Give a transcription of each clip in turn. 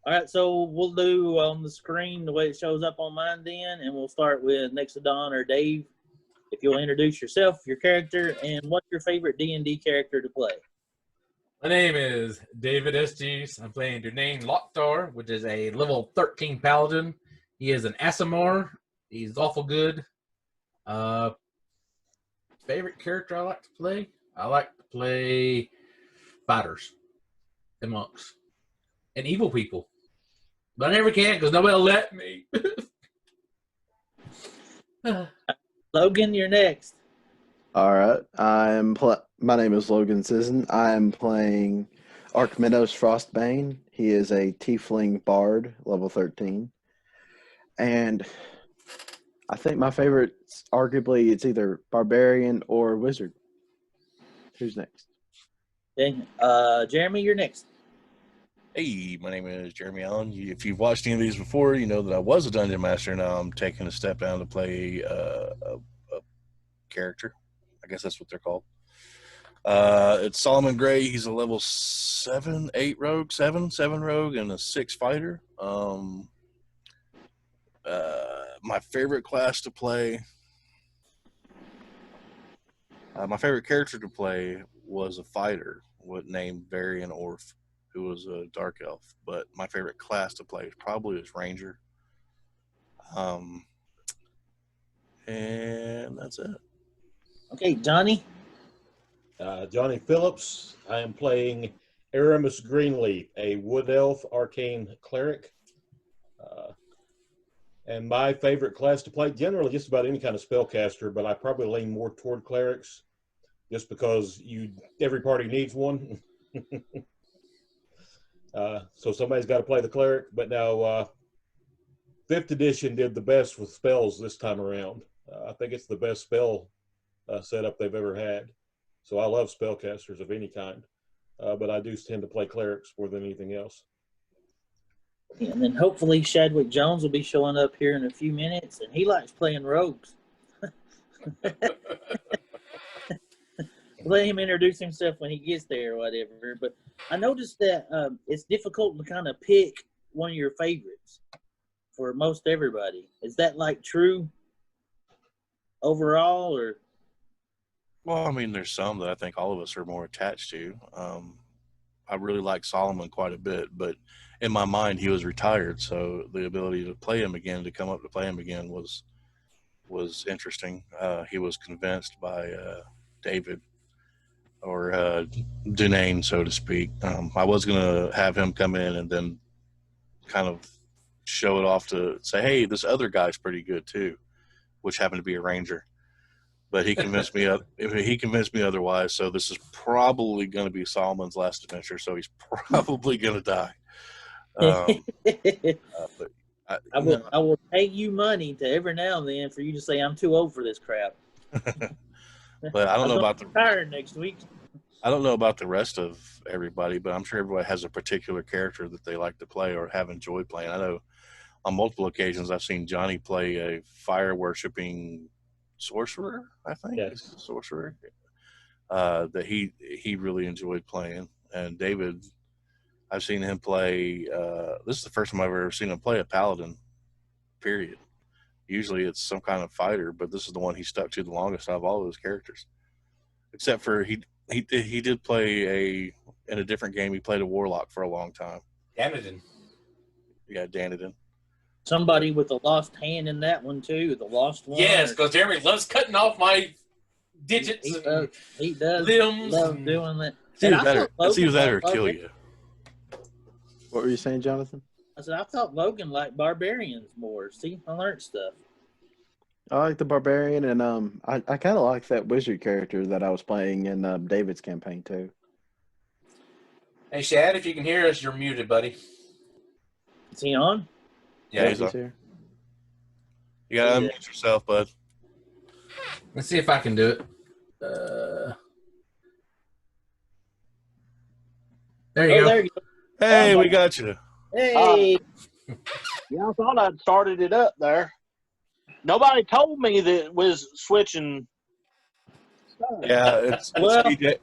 All right, so we'll do on the screen the way it shows up on mine then, and we'll start with next to Don or Dave. If you'll introduce yourself, your character, and what's your favorite D&D character to play. My name is David Estes. I'm playing Dunane Locktar, which is a level 13 paladin. He is an Aasimar. He's awful good. Favorite character I like to play? I like to play fighters and monks and evil people. But I never can because nobody will let me. Logan, you're next. All right. My name is Logan Sisson. I am playing Archmenos Frostbane. He is a tiefling bard, level 13. And I think my favorite, arguably, it's either barbarian or wizard. Who's next? Okay. Jeremy, you're next. Hey, my name is Jeremy Allen. If you've watched any of these before, you know that I was a dungeon master. Now I'm taking a step down to play a character. I guess that's what they're called. It's Solomon Gray. He's a level 7 rogue, and a 6 fighter. My favorite class to play, my favorite character to play was a fighter named Varian Orf, who was a dark elf. But my favorite class to play probably is Ranger. And that's it. Okay, Johnny. Johnny Phillips. I am playing Aramis Greenleaf, a wood elf arcane cleric. And my favorite class to play, generally just about any kind of spellcaster, but I probably lean more toward clerics, just because every party needs one. So somebody's got to play the cleric. But now, 5th edition did the best with spells this time around. I think it's the best spell setup they've ever had. So I love spellcasters of any kind, but I do tend to play clerics more than anything else. And then hopefully Shadwick Jones will be showing up here in a few minutes, and he likes playing rogues. Let him introduce himself when he gets there or whatever. But I noticed that it's difficult to kind of pick one of your favorites for most everybody. Is that like true overall, or? Well, I mean, there's some that I think all of us are more attached to. I really like Solomon quite a bit, but in my mind, he was retired, so the ability to play him again, to come up to play him again, was interesting. He was convinced by David, or Dunane, so to speak. I was going to have him come in and then kind of show it off to say, hey, this other guy's pretty good too, which happened to be a ranger. But he convinced me. He convinced me otherwise. So this is probably going to be Solomon's last adventure. So he's probably going to die. But I will pay you money to every now and then for you to say I'm too old for this crap. But I don't know about retire next week. I don't know about the rest of everybody, but I'm sure everybody has a particular character that they like to play or have enjoyed playing. I know on multiple occasions I've seen Johnny play a fire worshipping sorcerer, I think. Yes. Sorcerer. That he really enjoyed playing. And David, I've seen him play, this is the first time I've ever seen him play a paladin, period. Usually it's some kind of fighter, but this is the one he stuck to the longest out of all of his characters. Except for he did play in a different game, he played a warlock for a long time. Danadin. Yeah, Danadin. Somebody with a lost hand in that one too, the lost one. Yes, because Jeremy loves cutting off my digits. He does limbs love doing that. It's either that or kill you. What were you saying, Jonathan? I said I thought Logan liked barbarians more. See, I learned stuff. I like the barbarian, and I kind of like that wizard character that I was playing in David's campaign too. Hey, Shad, if you can hear us, you're muted, buddy. Is he on? Yeah, he's here. You gotta unmute yourself, bud. Let's see if I can do it. There you go. There you go. Hey, we got you. Hey. Yeah, I thought I'd started it up there. Nobody told me that it was switching. Yeah,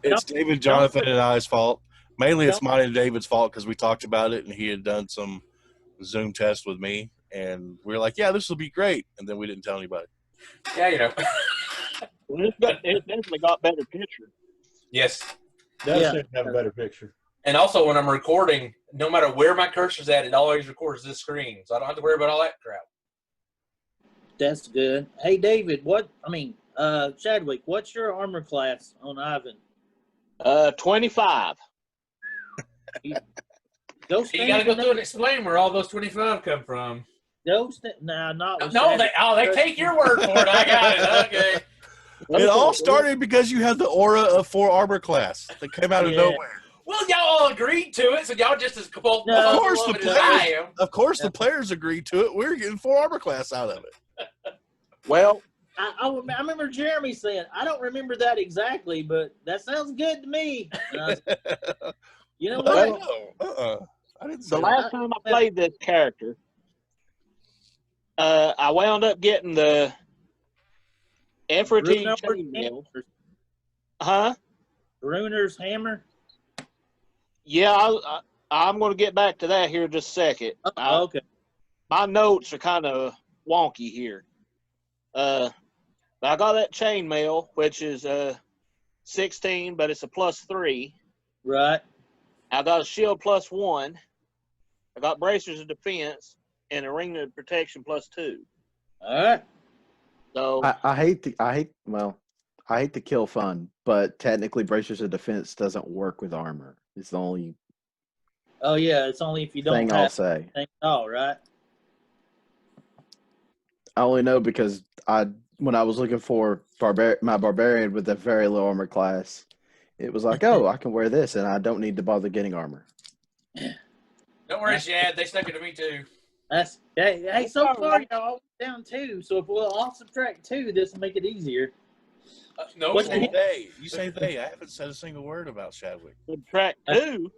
it's David, Jonathan, and I's fault. Mainly it's mine and David's fault because we talked about it and he had done some Zoom test with me, and we were like, "Yeah, this will be great," and then we didn't tell anybody. Yeah, you know. Well, it's definitely got better picture. Yes. Does Yeah. seem to have a better picture. And also, when I'm recording, no matter where my cursor's at, it always records this screen, so I don't have to worry about all that crap. That's good. Hey, David, Chadwick, what's your armor class on Ivan? 25. Go You stand got to go in through and explain where all those 25 come from. Nah, not with No, Chadwick. they take your word for it. I got it. Okay. It all started because you had the aura of 4 armor class that came out of Yeah. nowhere. Well, y'all all agreed to it, so y'all just as No. Of course, as the I players, am. of course, the players agreed to it. We're getting 4 armor class out of it. Well, I remember Jeremy saying, I don't remember that exactly, but that sounds good to me. And I said, you know Well, what? I didn't say the that. last time I played this character, I wound up getting the Efrati chainmail. Huh? Ruiner's hammer? Yeah, I'm going to get back to that here in just a second. Oh, okay. My notes are kind of wonky here. But I got that chainmail, which is 16, but it's a +3. Right. I got a shield +1. I got bracers of defense and a ring of protection +2. All right. So I hate to kill fun, but technically bracers of defense doesn't work with armor. It's the only Oh, yeah, it's only if you don't thing I'll have say. anything at all, right? I only know because when I was looking for my barbarian with a very low armor class, it was like, oh, I can wear this and I don't need to bother getting armor. Don't worry, Shad. They stuck it to me, too. Hey, so far y'all down 2, so if we'll subtract 2, this will make it easier. No. What's You the- say they. You say they. I haven't said a single word about Chadwick. subtract 2.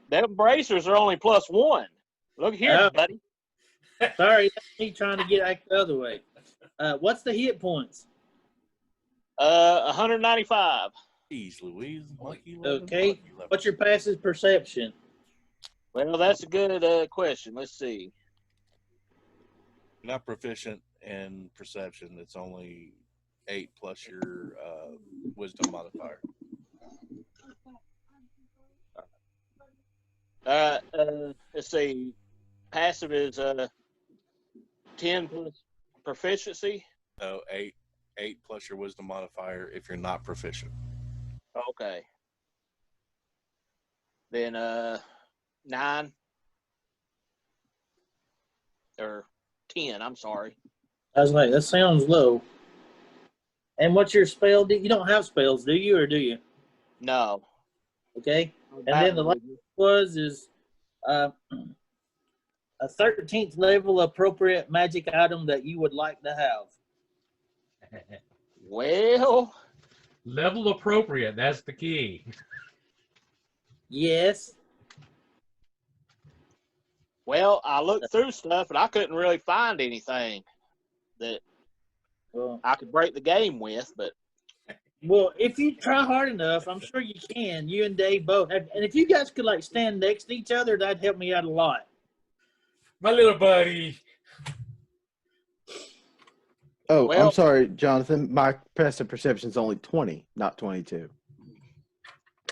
Them bracers are only +1. Look here, Oh. buddy. Sorry, that's me trying to get out the other way. What's the hit points? 195. Jeez, Louise. Monkey Okay. monkey loving. What's your passive perception? Well, that's a good question. Let's see. You're not proficient in perception. It's only 8 plus your wisdom modifier. Let's see. Passive is 10 plus proficiency. No, 8 plus your wisdom modifier if you're not proficient. Okay. Then 9 or 10. I'm sorry. I was like, that sounds low. And what's your spell? You don't have spells, do you, or do you? No. Okay. And then the last is a 13th level appropriate magic item that you would like to have. Well, Level appropriate. That's the key. Yes. well, I looked through stuff and I couldn't really find anything that Well, I could break the game with. But if you try hard enough, I'm sure you can. You and Dave both. And if you guys could like stand next to each other, that'd help me out a lot. My little buddy. Oh, Well- I'm sorry, Jonathan. My passive perception is only 20, not 22.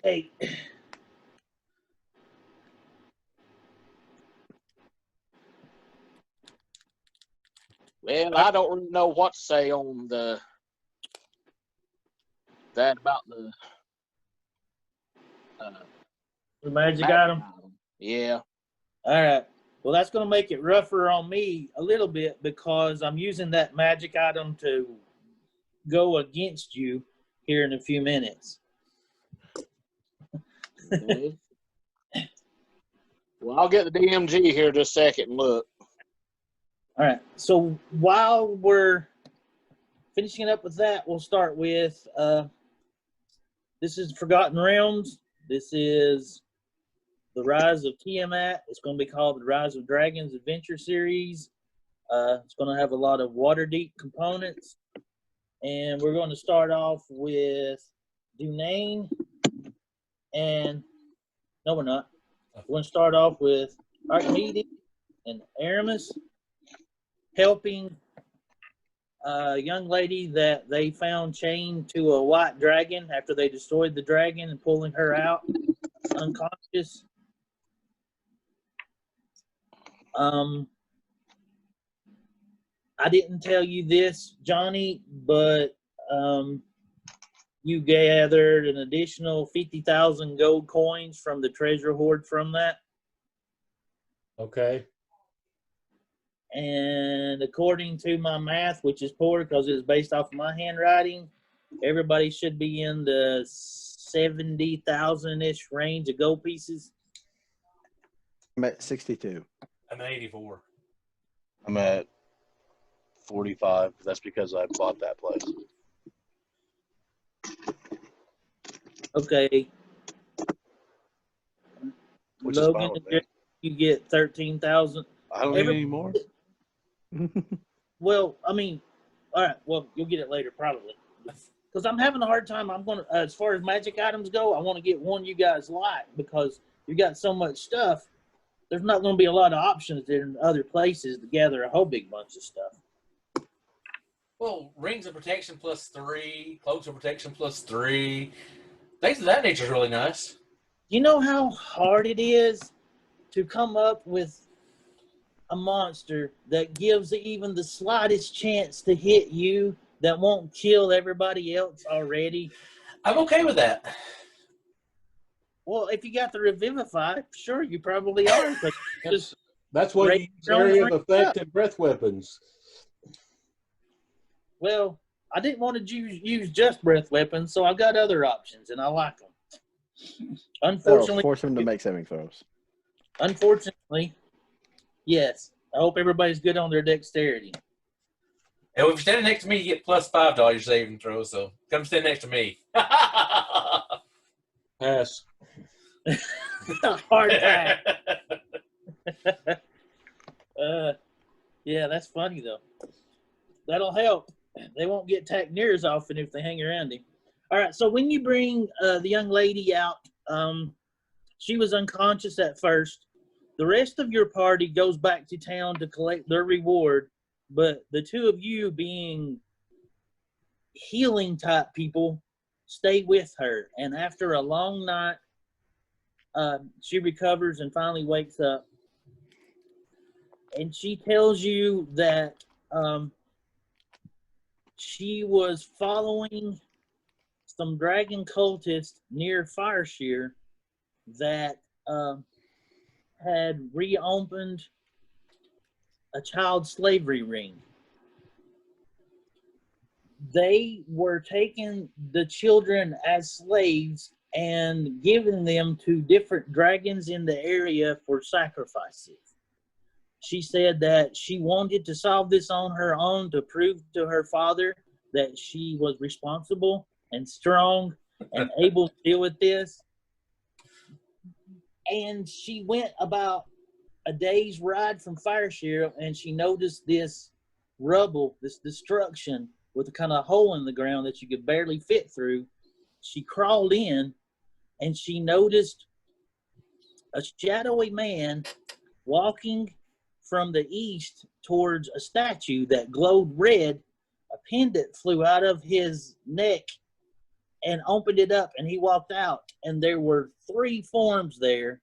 Hey, well, I don't really know what to say on that about the the magic item. Yeah. All right. Well, that's going to make it rougher on me a little bit because I'm using that magic item to go against you here in a few minutes. Mhm. Well, I'll get the DMG here just a second and look. All right. So while we're finishing up with that, we'll start with this is Forgotten Realms. This is the Rise of Tiamat. It's going to be called the Rise of Dragons Adventure Series. It's going to have a lot of Waterdeep components. And we're going to start off with Dunane. And no, we're not. We're going to start off with Archimedes and Aramis helping a young lady that they found chained to a white dragon after they destroyed the dragon and pulling her out unconscious. I didn't tell you this, Johnny, but you gathered an additional 50,000 gold coins from the treasure hoard from that. Okay. And according to my math, which is poor because it's based off of my handwriting, everybody should be in the 70,000-ish range of gold pieces. I'm at 62. I'm at 84. I'm at 45. That's because I bought that place. Okay. Which is Logan, fine with me. you get 13,000. I don't need any more. Well, I mean, all right. Well, you'll get it later, probably. Because I'm having a hard time. I'm gonna, as far as magic items go, I want to get one you guys like because you got so much stuff. There's not going to be a lot of options in other places to gather a whole big bunch of stuff. Well, rings of protection +3, cloaks of protection +3. Things of that nature is really nice. You know how hard it is to come up with a monster that gives even the slightest chance to hit you that won't kill everybody else already? I'm okay with that. Well, if you got the Revivify, sure, you probably are. But just That's what you use area of effect and breath weapons. well, I didn't want to use just breath weapons, so I got other options, and I like them. That'll force him to make saving throws. Unfortunately, yes. I hope everybody's good on their dexterity. And if you're standing next to me, you get +5 to all your saving throws. So come stand next to me. Pass. Hard time. Yeah, that's funny though. That'll help. They won't get tacked near as often if they hang around him. All right. So when you bring the young lady out, she was unconscious at first. The rest of your party goes back to town to collect their reward, but the two of you, being healing type people, stay with her. And after a long night, she recovers and finally wakes up. And she tells you that she was following some dragon cultists near Fireshear that had reopened a child slavery ring. They were taking the children as slaves and giving them to different dragons in the area for sacrifices. She said that she wanted to solve this on her own to prove to her father that she was responsible and strong and able to deal with this. And she went about a day's ride from Fireshear, and she noticed this rubble, this destruction with a kind of hole in the ground that you could barely fit through. She crawled in, and she noticed a shadowy man walking from the east towards a statue that glowed red. A pendant flew out of his neck and opened it up, and he walked out, and there were 3 forms there.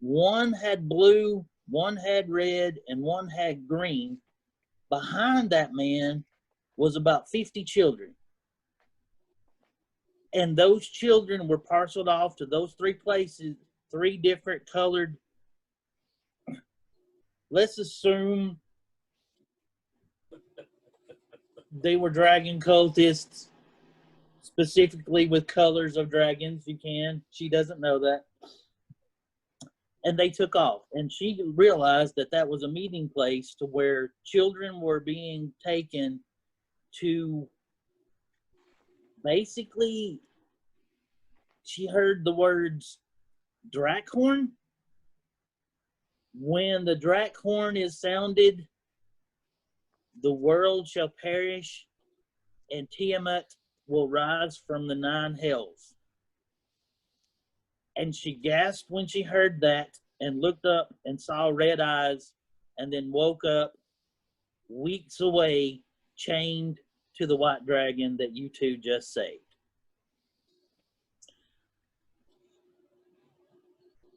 One had blue, one had red, and one had green. Behind that man was about 50 children. And those children were parceled off to those 3 places, 3 different colored. Let's assume they were dragon cultists, specifically with colors of dragons. You can. She doesn't know that. And they took off. And she realized that that was a meeting place to where children were being taken to basically, she heard the words Drakhorn. When the Drakhorn is sounded, the world shall perish and Tiamat will rise from the 9 hells. And she gasped when she heard that, and looked up and saw red eyes and then woke up weeks away, chained to the white dragon that you two just saved.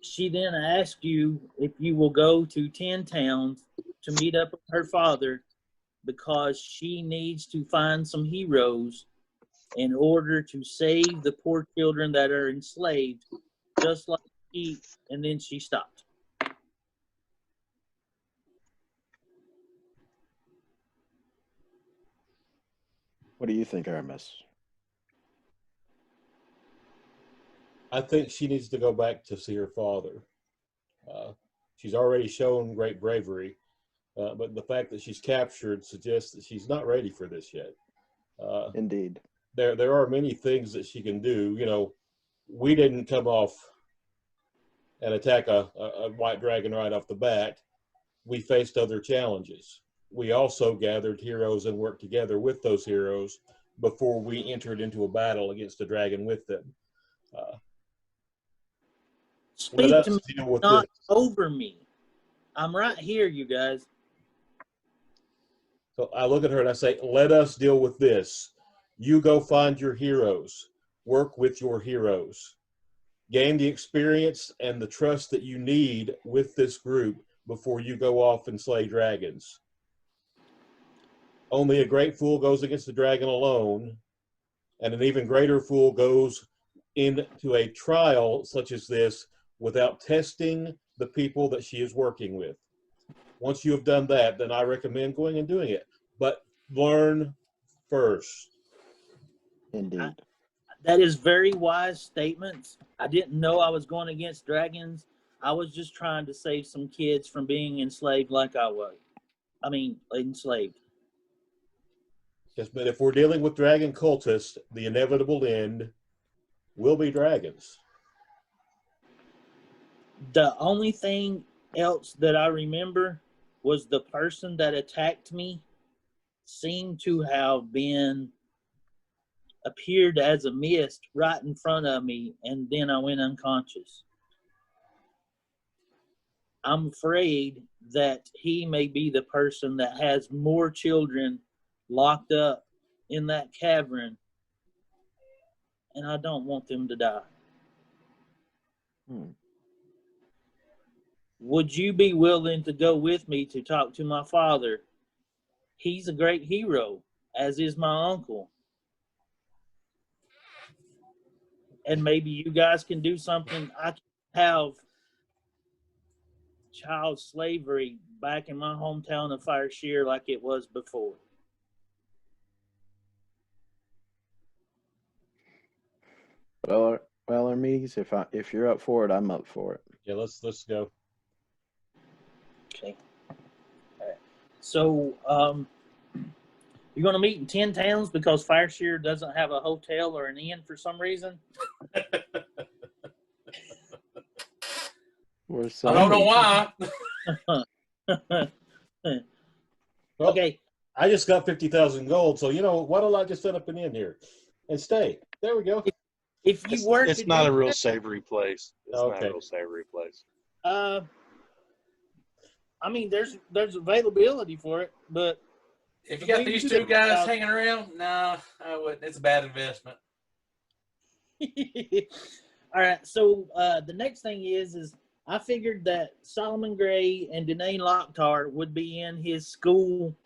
She then asked you if you will go to 10 towns to meet up with her father because she needs to find some heroes in order to save the poor children that are enslaved, just like she, and then she stopped. What do you think, Aramis? I think she needs to go back to see her father. She's already shown great bravery, but the fact that she's captured suggests that she's not ready for this yet. Indeed. There are many things that she can do. You know, we didn't come off and attack a white dragon right off the bat. We faced other challenges. We also gathered heroes and worked together with those heroes before we entered into a battle against the dragon with them. Speak Let to us me, deal with not this. over me. I'm right here, you guys. So I look at her and I say, let us deal with this. You go find your heroes. Work with your heroes. Gain the experience and the trust that you need with this group before you go off and slay dragons. Only a great fool goes against the dragon alone, and an even greater fool goes into a trial such as this without testing the people that she is working with. Once you have done that, then I recommend going and doing it. But learn first. Indeed. That is very wise statements. I didn't know I was going against dragons. I was just trying to save some kids from being enslaved like I was. I mean, enslaved. Yes, but if we're dealing with dragon cultists, the inevitable end will be dragons. The only thing else that I remember was the person that attacked me seemed to have appeared as a mist right in front of me, and then I went unconscious. I'm afraid that he may be the person that has more children locked up in that cavern, and I don't want them to die. Would you be willing to go with me to talk to my father? He's a great hero, as is my uncle. And maybe you guys can do something. I can have child slavery back in my hometown of Fire Shear like it was before. Well, Hermes, if you're up for it, I'm up for it. Yeah, let's go. Okay. All right. So, you're going to meet in 10 towns because Fire Shear doesn't have a hotel or an inn for some reason? I don't know why. Well, Okay. I just got 50,000 gold, so you know, why don't I just set up an inn here and stay? There we go. If you were It's to not do a real that, savory place. It's not Okay. a real savory place. I mean, there's availability for it, but If you got these two guys hanging around, no, I wouldn't. It's a bad investment. all right. So the next thing is I figured that Solomon Gray and Danae Locktar would be in his school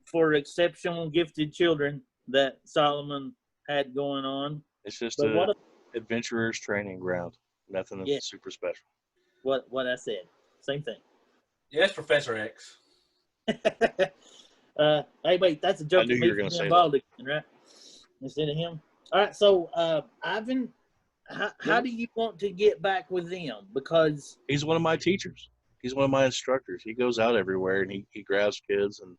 for exceptional gifted children that Solomon had going on. It's just But a adventurer's training ground. Nothing Yeah. super special. what I said, same thing. Yeah, it's Professor X. Hey, wait, that's a joke. I knew you were gonna say that, right? Instead of him. All right, so Ivan, how do you want to get back with them? Because He's one of my teachers. He's one of my instructors. He goes out everywhere and he grabs kids and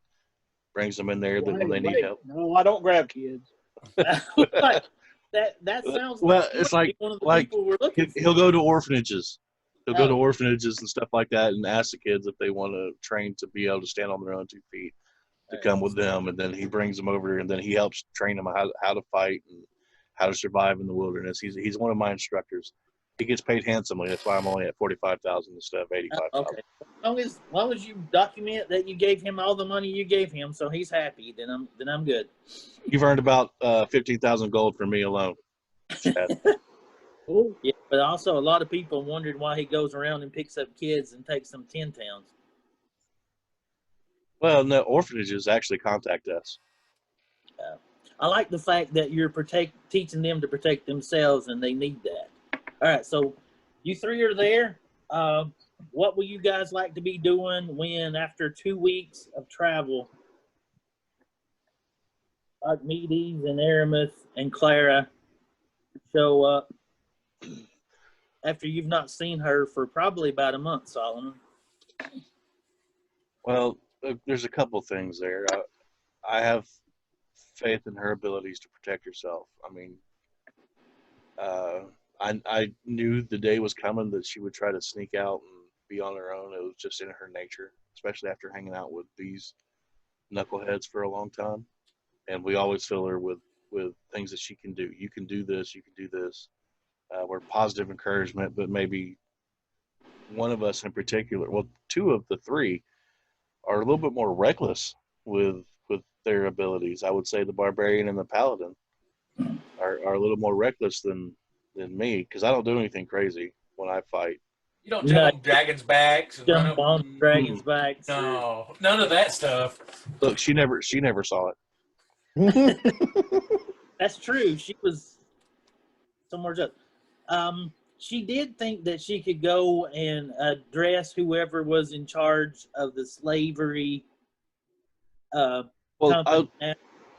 brings them in there when they need help. No, I don't grab kids. that sounds Well, like it's like one of the like people we're looking for. he'll go to orphanages. He'll go to Oh. orphanages and stuff like that and ask the kids if they want to train to be able to stand on their own 2 feet to come with them. And then he brings them over and then he helps train them how to fight and how to survive in the wilderness. He's one of my instructors. He gets paid handsomely. That's why I'm only at 45,000 instead of 85,000. Okay. As long as you document that you gave him all the money you gave him, so he's happy, then I'm good. You've earned about 15,000 gold for me alone. Chad. Cool. Yeah, but also a lot of people wondered why he goes around and picks up kids and takes them 10 towns. Well, no, orphanages actually contact us. I like the fact that you're teaching them to protect themselves, and they need that. All right, so you three are there. What will you guys like to be doing when, after 2 weeks of travel, Archimedes and Aramis and Clara show up after you've not seen her for probably about a month, Solomon? Well, there's a couple things there. I have faith in her abilities to protect herself. I mean, I knew the day was coming that she would try to sneak out and be on her own. It was just in her nature, especially after hanging out with these knuckleheads for a long time. And we always fill her with things that she can do. You can do this. You can do this. We're positive encouragement, but maybe one of us in particular, well, two of the three are a little bit more reckless with their abilities. I would say the barbarian and the paladin are a little more reckless than me, because I don't do anything crazy when I fight. You don't jump on dragons' backs and run Jump up on dragons' backs. No, none of that stuff. Look, she never saw it. That's true. She was somewhere else. She did think that she could go and address whoever was in charge of the slavery company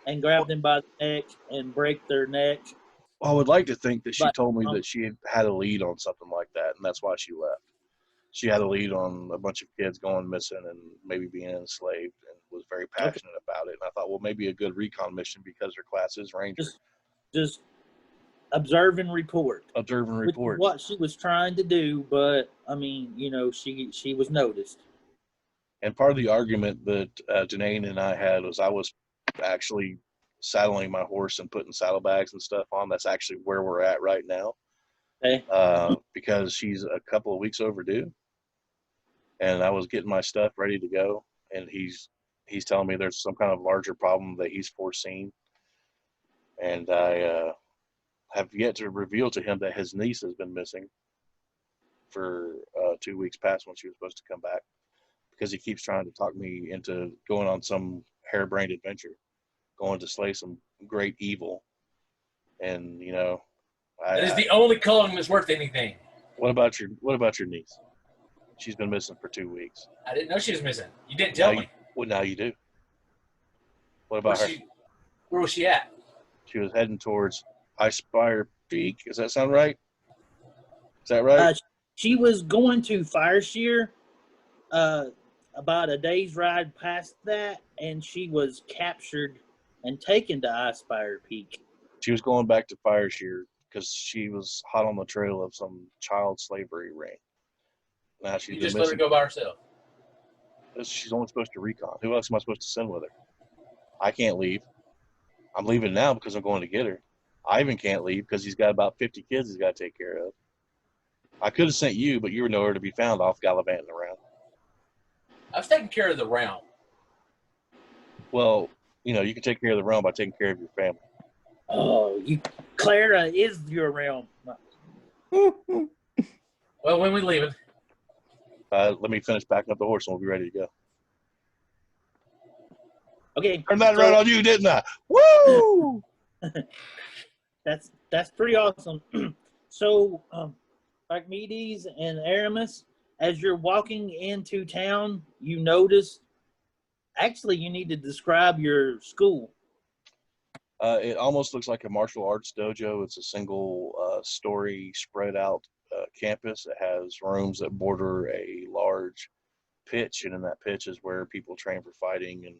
and grab them by the neck and break their neck. I would like to think that she But, told me that she had a lead on something like that, and that's why she left. She had a lead on a bunch of kids going missing and maybe being enslaved, and was very passionate about it. And I thought, well, maybe a good recon mission, because her class is ranger. Just observe and report. Observe and Which is report. what she was trying to do, but I mean, she was noticed. And part of the argument that Janine and I had was I was actually saddling my horse and putting saddlebags and stuff on. That's actually where we're at right now. Okay. Because she's a couple of weeks overdue. And I was getting my stuff ready to go. And he's telling me there's some kind of larger problem that he's foreseen. And I have yet to reveal to him that his niece has been missing for 2 weeks past when she was supposed to come back, because he keeps trying to talk me into going on some harebrained adventure, going to slay some great evil. And That is the only calling that's worth anything. What about your niece? She's been missing for 2 weeks. I didn't know she was missing. You didn't tell me. Well, now you do. What about her? Where was she at? She was heading towards Icespire Peak. Does that sound right? Is that right? She was going to Fireshear, about a day's ride past that, and she was captured and taken to Icespire Peak. She was going back to Fireshear because she was hot on the trail of some child slavery ring. Now she's just let her go by herself. She's only supposed to recon. Who else am I supposed to send with her? I can't leave. I'm leaving now because I'm going to get her. Ivan can't leave because he's got about 50 kids he's got to take care of. I could have sent you, but you were nowhere to be found off gallivanting around. I was taking care of the realm. Well, you can take care of the realm by taking care of your family. Oh, Clara is your realm. Well, when we leaving? Let me finish backing up the horse and we'll be ready to go. Okay. Turned that around on you, didn't I? Woo! That's pretty awesome. So, Archimedes and Aramis, as you're walking into town, you notice. Actually, you need to describe your school. It almost looks like a martial arts dojo. It's a single story spread out campus. It has rooms that border a large pitch, and in that pitch is where people train for fighting and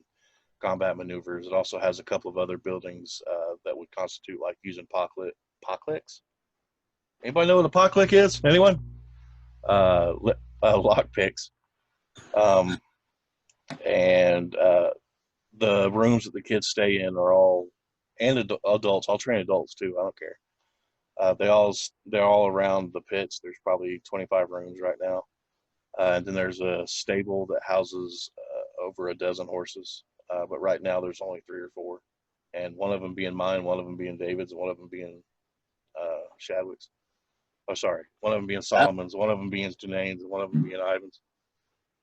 combat maneuvers. It also has a couple of other buildings that would constitute like using pocklicks. Anybody know what a pocklick is? Anyone? Lock picks. And the rooms that the kids stay in are all, and adults. I'll train adults too. I don't care. They're all around the pits. There's probably 25 rooms right now. And then there's a stable that houses over a dozen horses. But right now there's only 3 or 4. And one of them being mine, one of them being David's, and one of them being Shadwick's. Oh, sorry. One of them being Solomon's, one of them being Janane's, and one of them being Ivan's.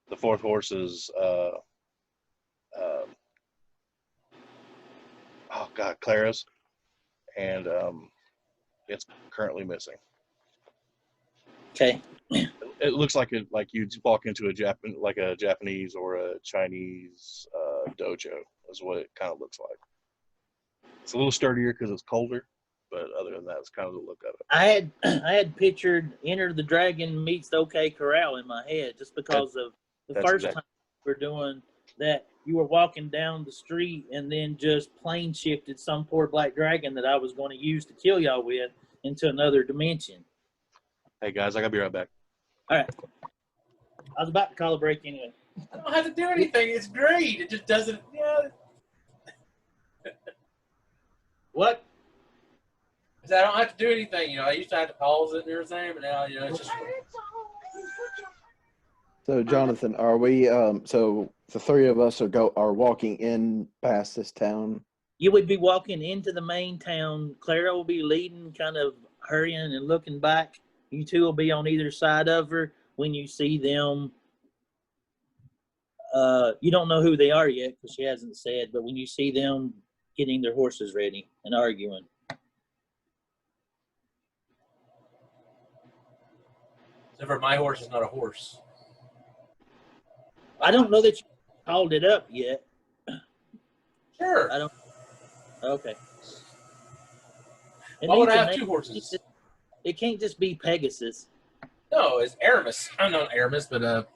The 4th horse is, Clara's. And it's currently missing. Okay. It looks like you'd walk into a Japanese or a Chinese dojo is what it kind of looks like. It's a little sturdier because it's colder, but other than that, it's kind of the look of it. I had pictured Enter the Dragon meets the OK Corral in my head just because of the first time we were doing that. You were walking down the street and then just plane shifted some poor black dragon that I was going to use to kill y'all with into another dimension. Hey guys, I gotta be right back. All right. I was about to call a break anyway. I don't have to do anything. It's great. It just doesn't. What? I don't have to do anything. I used to have to pause it and everything, but now, it's just. So, Jonathan, are we? So the 3 of us are walking in past this town. You would be walking into the main town. Clara will be leading, kind of hurrying and looking back. You 2 will be on either side of her. When you see them, you don't know who they are yet because she hasn't said, but when you see them getting their horses ready and arguing. Except for my horse is not a horse. I don't know that you called it up yet. Sure. I don't. Okay. Why would I have 2 horses? It can't just be Pegasus. No, it's Aramis. I'm not Aramis, but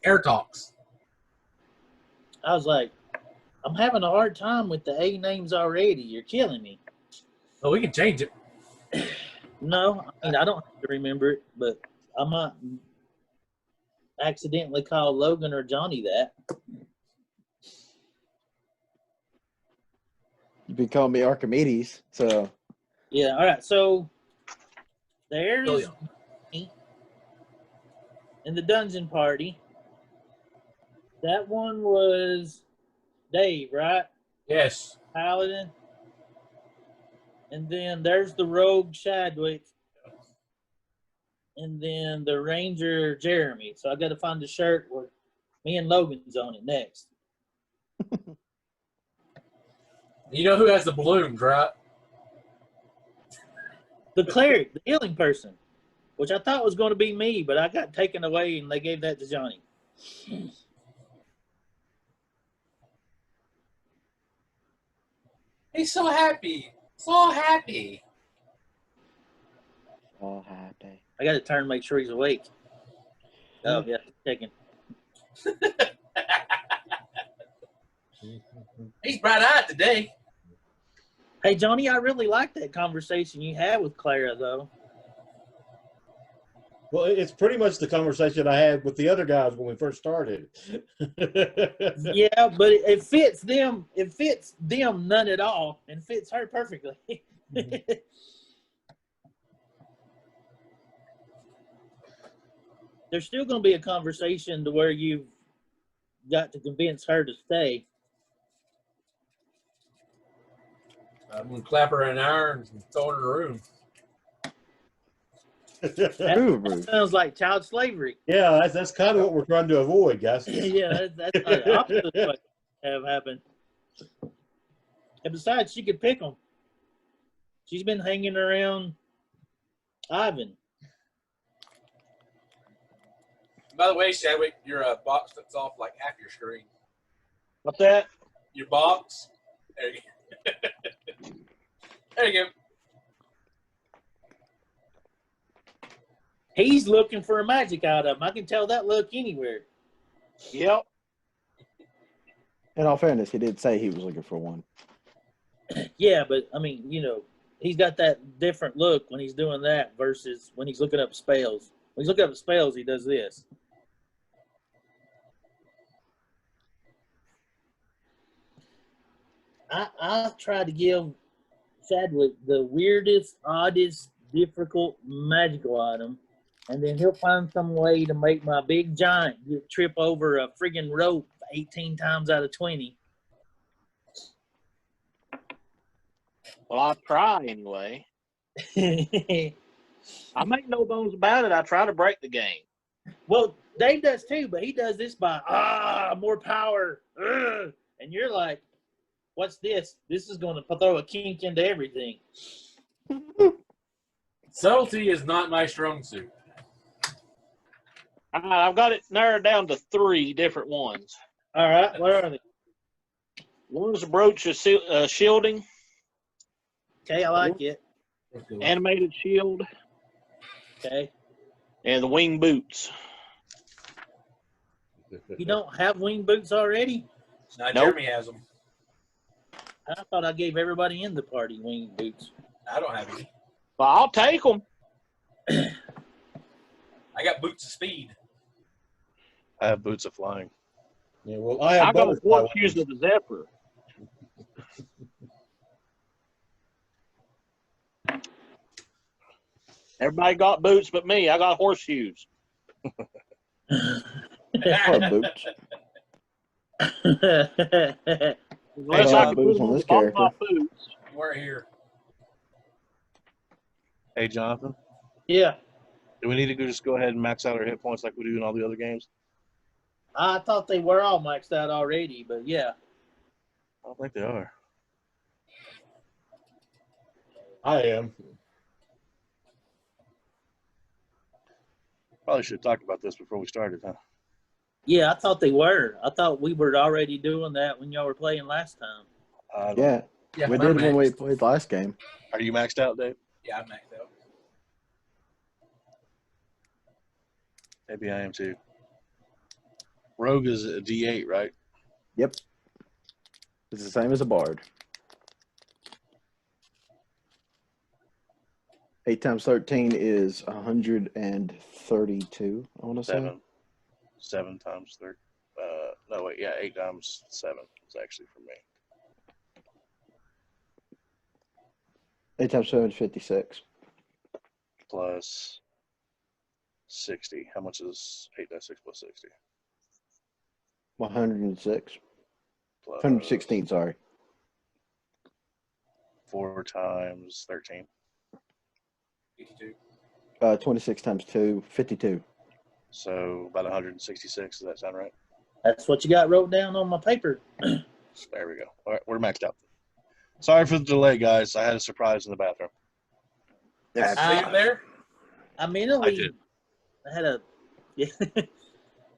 Airtalks. I was like, I'm having a hard time with the A names already. You're killing me. Well, we can change it. No, I don't have to remember it, but I might accidentally call Logan or Johnny that. You be calling me Archimedes, so. Yeah, all right. So there's me in the dungeon party. That one was Dave, right? Yes. Paladin. And then there's the rogue Shadwick. And then the ranger Jeremy. So I got to find a shirt where me and Logan's on it next. You know who has the balloons, right? The cleric, the healing person, which I thought was going to be me, but I got taken away and they gave that to Johnny. He's so happy. So happy. Oh, happy. I got to turn and make sure he's awake. Oh, yeah, checking. He's bright-eyed today. Hey, Johnny, I really like that conversation you had with Clara, though. Well, it's pretty much the conversation I had with the other guys when we first started. Yeah, but it fits them. It fits them none at all, and fits her perfectly. Mm-hmm. There's still going to be a conversation to where you've got to convince her to stay. I'm going to clap her in irons and throw her in the room. That sounds like child slavery. Yeah, that's kind of what we're trying to avoid, guys. Yeah, that's the opposite of what have happened. And besides, she could pick them. She's been hanging around Ivan. By the way, Shadwick, your box looks off like half your screen. What's that? Your box. There you go. There you go. He's looking for a magic item. I can tell that look anywhere. Yep. In all fairness, he did say he was looking for one. Yeah, but I mean, he's got that different look when he's doing that versus when he's looking up spells. When he's looking up spells, he does this. I tried to give Chadwick the weirdest, oddest difficult magical item, and then he'll find some way to make my big giant trip over a friggin' rope 18 times out of 20. Well, I'll try anyway. I make no bones about it. I try to break the game. Well, Dave does too, but he does this by more power, and you're like, "What's this? This is going to throw a kink into everything." Subtlety is not my strong suit. I've got it narrowed down to 3 different ones. All right, what are they? One's a brooch of shielding, Okay, I like it. animated shield, Okay, and the wing boots. you don't have wing boots already? Now Nope. Jeremy has them. I thought I gave everybody in the party wing boots. I don't have any. Well, I'll take them. I got boots of speed. I have boots of flying. Yeah, well, I I have got both. horseshoes of the Zephyr. Everybody got boots but me. I got horseshoes. What boots? Unless got I can boots put them on on this the bottom of my character. boots. We're here. Hey, Jonathan, Yeah, do we need to just go ahead and max out our hit points like we do in all the other games? I thought they were all maxed out already, but yeah. I don't think they are. I am. Probably should have talked about this before we started, huh? Yeah, I thought they were. I thought we were already doing that when y'all were playing last time. I don't- Yeah, Yeah, we I'm did when we maxed. played last game. Are you maxed out, Dave? Yeah, I'm maxed out. Maybe I am too. Rogue is a D8, right? Yep. It's the same as a bard. 8 times 13 is 132, I want to say. 7 times 3. No, wait, yeah, 8 times 7 is actually for me. 8 times 7 is 56. Plus 60. How much is 8 times 6 plus 60? 106. Plus 116, sorry. 4 times 13. 52. 26 times 2, 52. So about 166. Does that sound right? That's what you got wrote down on my paper. There we go. All right, we're maxed out. Sorry for the delay, guys. I had a surprise in the bathroom. Yeah, See him there? I I mentally did. had a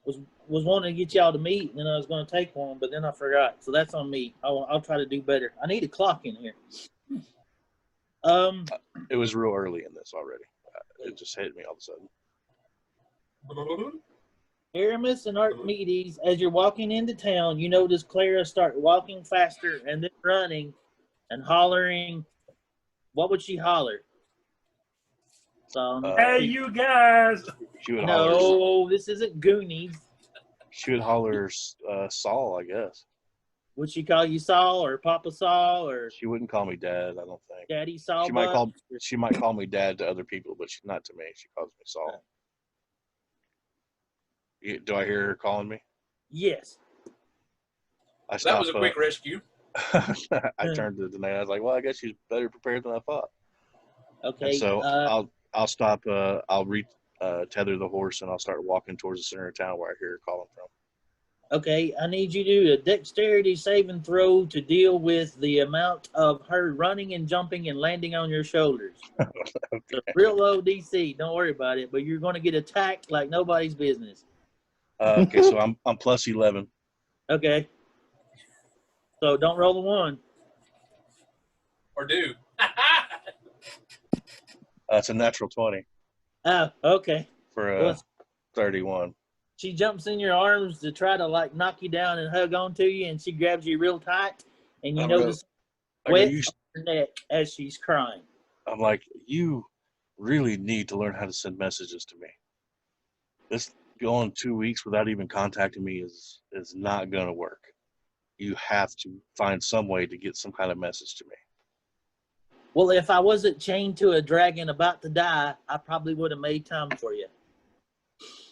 was wanting to get y'all to meet, and then I was going to take one, but then I forgot. So that's on me. I'll try to do better. I need a clock in here. It was real early in this already. It just hit me all of a sudden. Aramis and Archimedes, as you're walking into town, you notice Clara start walking faster and then running and hollering. What would she holler? So, Hey, you guys! She would holler. no, this isn't Goonies. She would holler Saul, I guess. Would she call you Saul or Papa Saul or She wouldn't call me Dad. I don't think. Daddy Saul? She might call me Dad to other people, but not to me. She calls me Saul. Do I hear her calling me? Yes. I That stop, was a quick rescue. I turned to Danae. I was like, "Well, I guess she's better prepared than I thought." Okay. And so I'll stop. I'll tether the horse and I'll start walking towards the center of town where I hear her calling from. Okay, I need you to do a dexterity saving throw to deal with the amount of her running and jumping and landing on your shoulders. So real low DC, don't worry about it, but you're going to get attacked like nobody's business. Okay, so I'm plus 11. Okay. So don't roll the 1. Or do. It's a natural 20 Oh, okay. for Well, 31. she jumps in your arms to try to like knock you down and hug onto you, and she grabs you real tight, and you I'm gonna- notice I go, wet "You on her neck as she's crying. I'm like, you really need to learn how to send messages to me. This going 2 weeks without even contacting me is not going to work. You have to find some way to get some kind of message to me. Well, if I wasn't chained to a dragon about to die, I probably would have made time for you.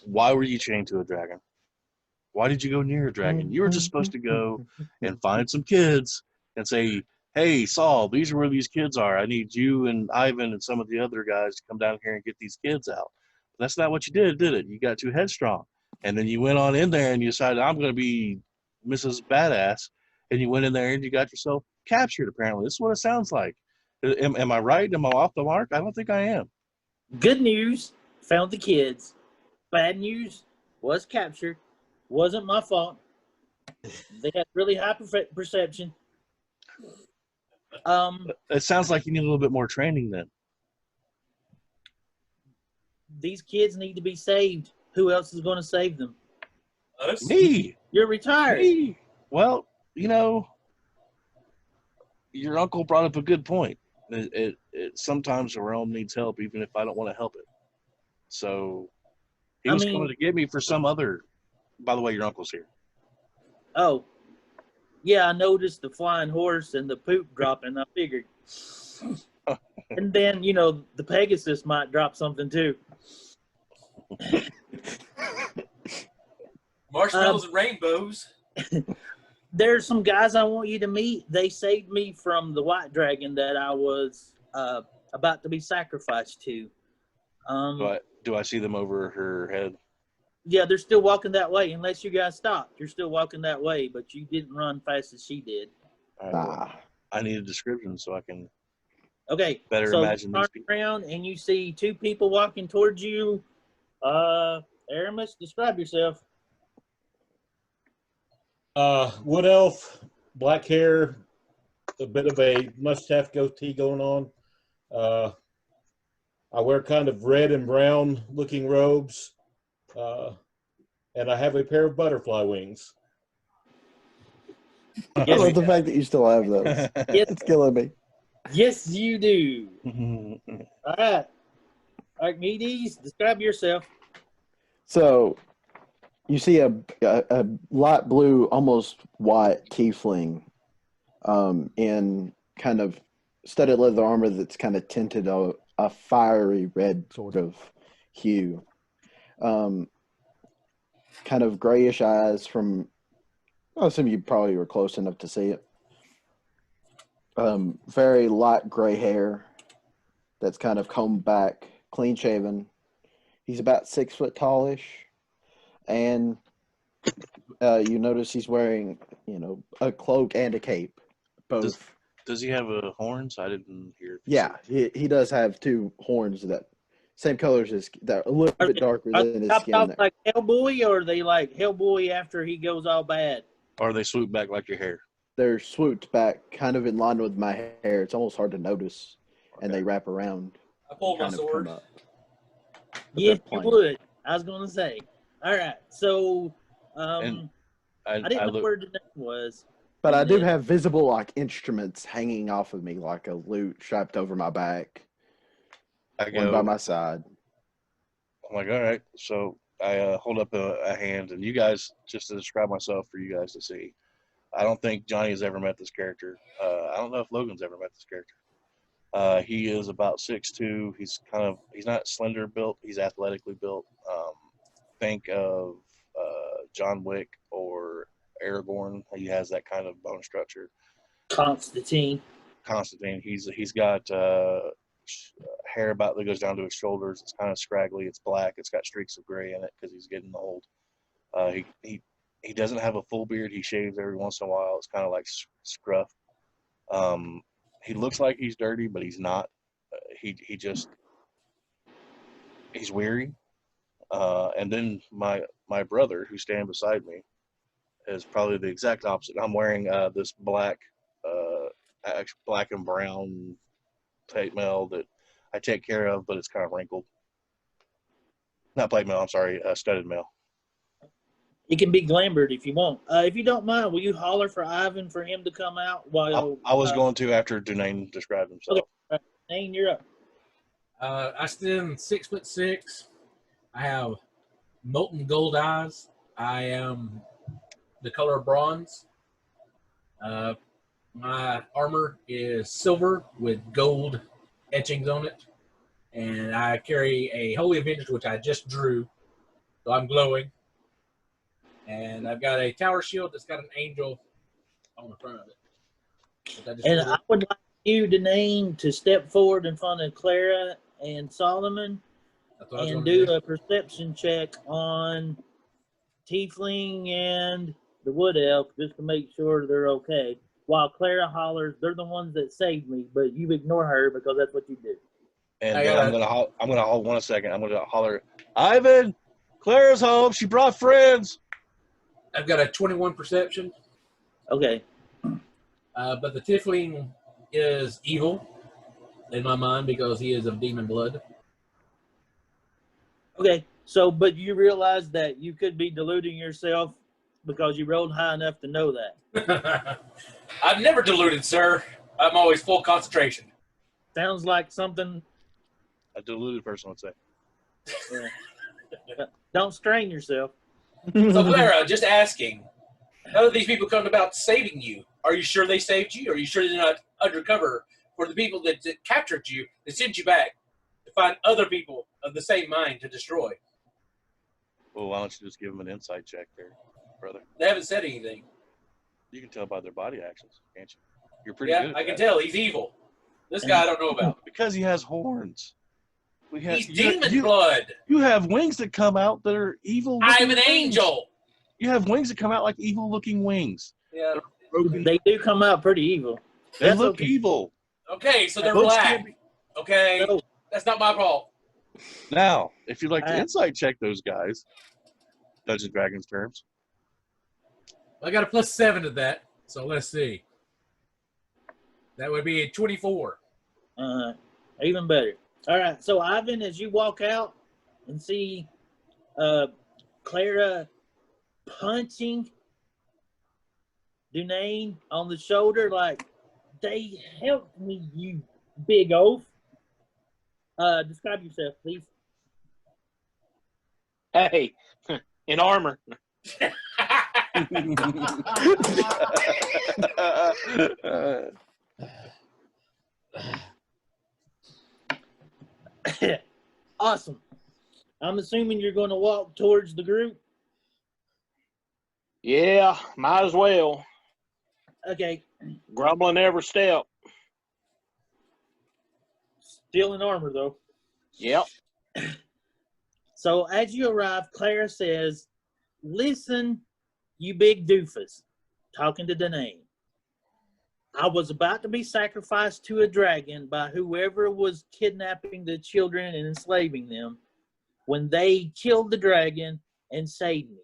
Why were you chained to a dragon? Why did you go near a dragon? You were just supposed to go and find some kids and say, hey, Saul, these are where these kids are. I need you and Ivan and some of the other guys to come down here and get these kids out. But that's not what you did it? You got too headstrong. And then you went on in there and you decided, I'm going to be Mrs. Badass. And you went in there and you got yourself captured, apparently. This is what it sounds like. Am I right? Am I off the mark? I don't think I am. Good news, found the kids. Bad news, was captured. Wasn't my fault. They had really high perception. It sounds like you need a little bit more training then. These kids need to be saved. Who else is going to save them? Us? Me. You're retired. Me. Well, you know, your uncle brought up a good point. Sometimes the realm needs help, even if I don't want to help it. So he was coming to get me for some other. By the way, your uncle's here. Oh, yeah, I noticed the flying horse and the poop dropping. I figured. And then, you know, the Pegasus might drop something too. Marshmallows and rainbows. There's some guys I want you to meet. They saved me from the white dragon that I was about to be sacrificed to. Do I see them over her head? Yeah, they're still walking that way. Unless you guys stopped, you're still walking that way, but you didn't run fast as she did. I need a description so I can better imagine you these turn people. around and you see two people walking towards you. Aramis, describe yourself. Wood elf, black hair, a bit of a must-have goatee going on. I wear kind of red and brown looking robes. And I have a pair of butterfly wings. I love the fact that you still have those. Yes. It's killing me. Yes, you do. All right. Archimedes, describe yourself. So you see a light blue, almost white tiefling in kind of studded leather armor that's kind of tinted a fiery red sort of hue. Kind of grayish eyes from, I assume you probably were close enough to see it. Very light gray hair that's kind of combed back, clean shaven. He's about 6 foot tallish. And you notice he's wearing, you know, a cloak and a cape. Both. Does he have horns? I didn't hear. Yeah, he does have two horns that same colors as that, a little bit darker than his Chopped skin. off like Hellboy, or are they like Hellboy after he goes all bad? Or they swoop back like your hair? They're swooped back, kind of in line with my hair. It's almost hard to notice, and they wrap around. I pulled my kind of sword. come up. Yes, they're you plain. would. I was going to say. All right. So, And I didn't know where the name was. But I And do then- have visible like instruments hanging off of me, like a lute strapped over my back, I one by go. my side. I'm like, all right. So I hold up a hand, and you guys, just to describe myself for you guys to see. I don't think Johnny has ever met this character. I don't know if Logan's ever met this character. He is about 6'2". He's not slender built. He's athletically built. Think of John Wick or Aragorn. He has that kind of bone structure. Constantine. He's got hair about that goes down to his shoulders. It's kind of scraggly. It's black. It's got streaks of gray in it because he's getting old. He doesn't have a full beard. He shaves every once in a while. It's kind of like scruff. He looks like he's dirty, but he's not. He's weary. And then my brother, who's standing beside me, is probably the exact opposite. I'm wearing this black and brown plate mail that I take care of, but it's kind of wrinkled. Not plate mail, I'm sorry, studded mail. It can be glambered if you want. If you don't mind, will you holler for Ivan for him to come out while I was going to after Dunane described himself. Okay. Dane, you're up. I stand 6'6". I have molten gold eyes. I am the color of bronze. My armor is silver with gold etchings on it. And I carry a Holy Avengers, which I just drew. So I'm glowing. And I've got a tower shield that's got an angel on the front of it. And I would like you, Deneen, to step forward in front of Clara and Solomon and do a perception check on Tiefling and the Wood Elf just to make sure they're okay. While Clara hollers, they're the ones that saved me, but you ignore her because that's what you do. And then I'm gonna hold 1 second. I'm gonna holler, Ivan, Clara's home. She brought friends. I've got a 21 perception. Okay. But the Tiefling is evil in my mind because he is of demon blood. Okay. So, but you realize that you could be deluding yourself because you rolled high enough to know that. I've never deluded, sir. I'm always full concentration. Sounds like something. A deluded person would say. Don't strain yourself. So, Clara, just asking, how did these people come about saving you? Are you sure they saved you? Are you sure they're not undercover for the people that captured you, that sent you back to find other people of the same mind to destroy? Well, why don't you just give them an insight check there, brother? They haven't said anything. You can tell by their body actions, can't you? You're pretty good at I can that. tell. He's evil. This guy I don't know about. Because he has horns. He's demon blood. You have wings that come out that are evil. I'm an angel. You have wings that come out like evil-looking wings. Yeah. They do come out pretty evil. They That's look okay. evil. Okay, so they're Books black. can't be- Okay, No. that's not my fault. Now, if you'd like to Uh, insight check those guys, Dungeons & Dragons terms, I got a +7 to that, so let's see. That would be a 24. Even better. All right. So, Ivan, as you walk out and see Clara punching Dunane on the shoulder, like, they helped me, you big oaf. Describe yourself, please. Hey, in armor. Awesome. I'm assuming you're going to walk towards the group. Yeah, might as well. Okay. Grumbling every step. Still in armor, though. Yep. So as you arrive, Clara says, "Listen, you big doofus," talking to Danae. "I was about to be sacrificed to a dragon by whoever was kidnapping the children and enslaving them when they killed the dragon and saved me.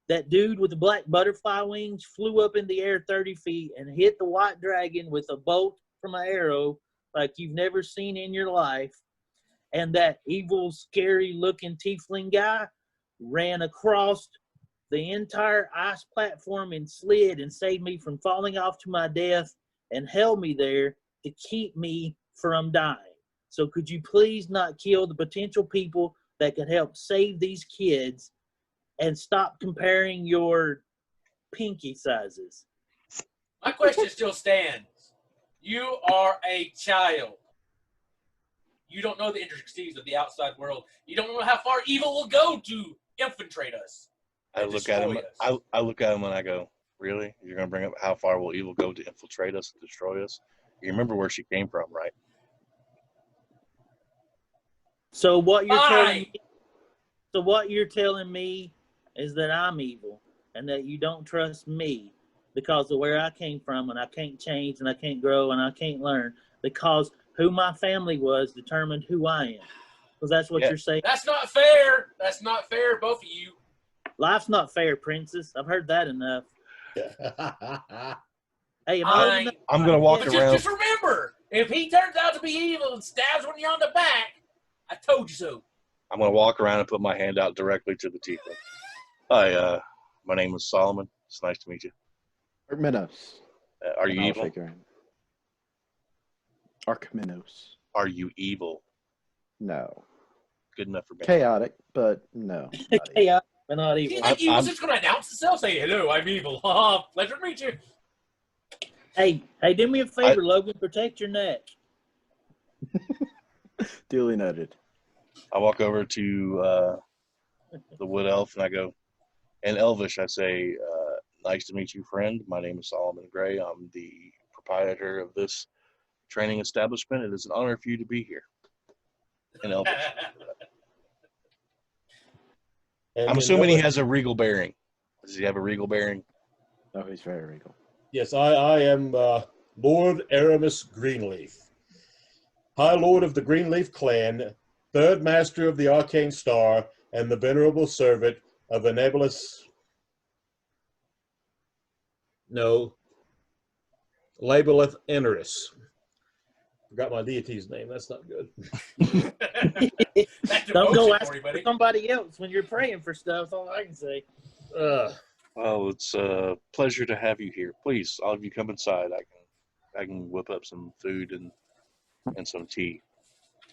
That dude with the black butterfly wings flew up in the air 30 feet and hit the white dragon with a bolt from an arrow like you've never seen in your life. And that evil, scary-looking tiefling guy ran across the entire ice platform and slid and saved me from falling off to my death and held me there to keep me from dying. So could you please not kill the potential people that could help save these kids and stop comparing your pinky sizes?" My question still stands. You are a child. You don't know the intricacies of the outside world. You don't know how far evil will go to infiltrate us. I look at him. I look at him and I go, "Really? You're going to bring up how far will evil go to infiltrate us and destroy us? You remember where she came from, right?" So what you're Fine. telling me is that I'm evil and that you don't trust me because of where I came from, and I can't change and I can't grow and I can't learn because who my family was determined who I am. Because that's what Yeah. you're saying. That's not fair. That's not fair, both of you. Life's not fair, princess. I've heard that enough. Hey, am I old enough? I'm going to walk But around. just remember, if he turns out to be evil and stabs one of you on the back, I told you so. I'm going to walk around and put my hand out directly to the tiefling. "Hi, my name is Solomon. It's nice to meet you. Archminos. Are you I'll evil? shake your hand. Archminos. Are you evil? No. Good enough for me." Chaotic, but no. not evil. Yeah, but not Do you evil. think he was just going to announce himself, say, "Hello, I'm evil. Haha, pleasure to meet you." Hey, do me a favor, Logan. Protect your neck. Duly noted. I walk over to the wood elf and I go, in Elvish, I say, nice to meet you, friend. My name is Solomon Gray. I'm the proprietor of this training establishment. It is an honor for you to be here. In Elvish. And I'm in assuming he Elvish- has a regal bearing. Does he have a regal bearing? Oh, he's very regal. Yes, I am Lord Aramis Greenleaf, High Lord of the Greenleaf clan, third master of the Arcane Star, and the venerable servant of Labelus Eneris. Forgot my deity's name. That's not good. Don't go ask for somebody else when you're praying for stuff. That's all I can say. Well, it's a pleasure to have you here. Please, all of you come inside. I can whip up some food and some tea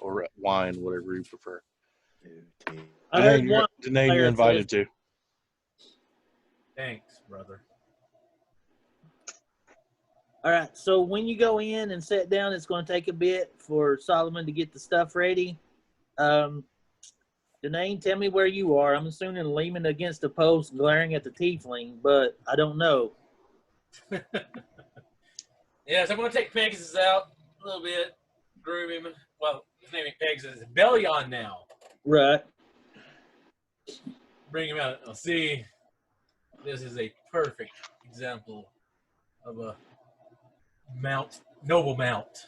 or wine, whatever you prefer. I heard one. Danae, you're invited to. Thanks, brother. All right, so when you go in and sit down, it's going to take a bit for Solomon to get the stuff ready. Danae, tell me where you are. I'm assuming leaning against a post, glaring at the tiefling, but I don't know. Yes, I'm going to take Pegasus out a little bit, groom him. Well, his name ain't Pegasus. It's Bellion now. Right. Bring him out. I'll see. This is a perfect example of a noble mount.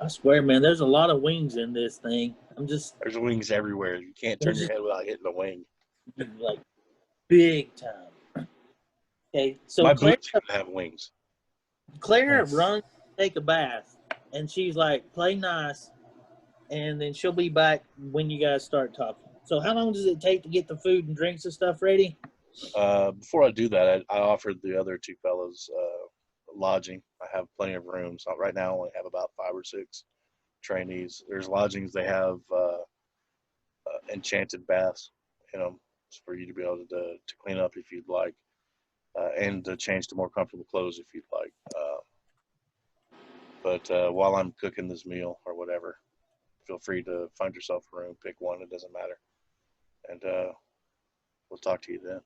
I swear, man, there's a lot of wings in this thing. There's wings everywhere. You can't turn your head without hitting a wing. Like, big time. Okay, so My Claire, boots even have wings. Claire Yes. runs to take a bath, and she's like, play nice, and then she'll be back when you guys start talking. So how long does it take to get the food and drinks and stuff ready? Before I do that, I offered the other two fellas lodging. I have plenty of rooms. Right now, I only have about 5 or 6 trainees. There's lodgings. They have enchanted baths in them for you to be able to clean up if you'd like, and to change to more comfortable clothes if you'd like. But while I'm cooking this meal or whatever, feel free to find yourself a room, pick one. It doesn't matter, and we'll talk to you then.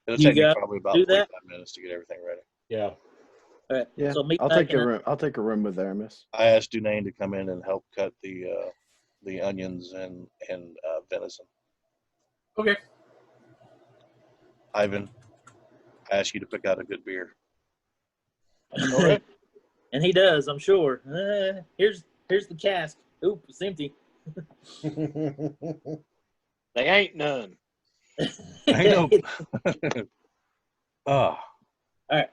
It'll You take me got probably about do that? 45 minutes to get everything ready. Yeah. All right. Yeah, So meet I'll back take in a room. I'll take a room with Aramis. I asked Dunaine to come in and help cut the onions and venison. Okay. Ivan, I asked you to pick out a good beer. And he does, I'm sure. Here's the cask. Oop, it's empty. They ain't none. I know. Ah, All right.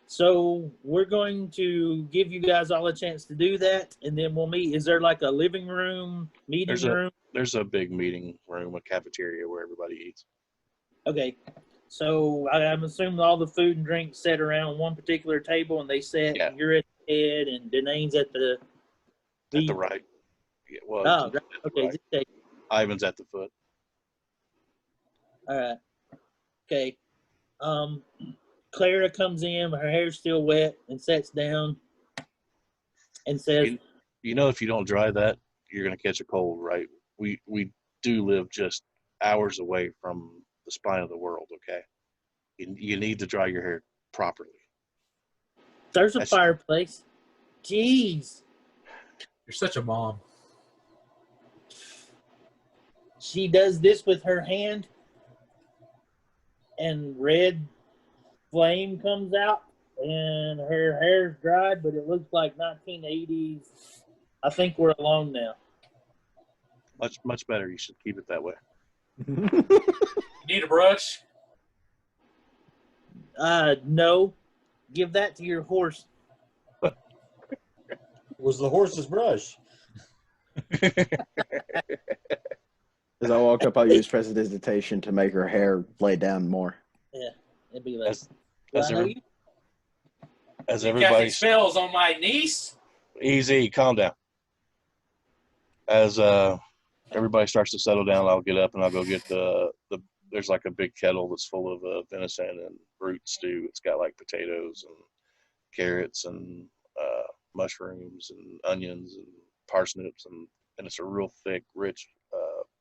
So we're going to give you guys all a chance to do that, and then we'll meet. Is there like a living room, meeting room? there's a big meeting room, a cafeteria where everybody eats. Okay. So I'm assuming all the food and drinks set around one particular table, and they set. Yeah. And you're at the head, and Danae's at the. At the right. Yeah, well, Oh, at the okay. right. Just take- Ivan's at the foot. All right. Okay. Clara comes in, her hair's still wet, and sits down and says, You know, if you don't dry that, you're going to catch a cold, right? We do live just hours away from the spine of the world, okay? You need to dry your hair properly. "There's a That's- fireplace." Jeez. You're such a mom. She does this with her hand, and red flame comes out, and her hair's dried, but it looks like 1980s. I think we're alone now. Much better. You should keep it that way. You need a brush? No. Give that to your horse. Was the horse's brush? As I walk up, I'll use prestidigitation to make her hair lay down more. Yeah, it'd be like, As, "Do as, I know every, you?" as You casting everybody, spells on my niece? easy, calm down. As everybody starts to settle down, I'll get up and I'll go get there's like a big kettle that's full of venison and root stew. It's got like potatoes and carrots and mushrooms and onions and parsnips, and it's a real thick, rich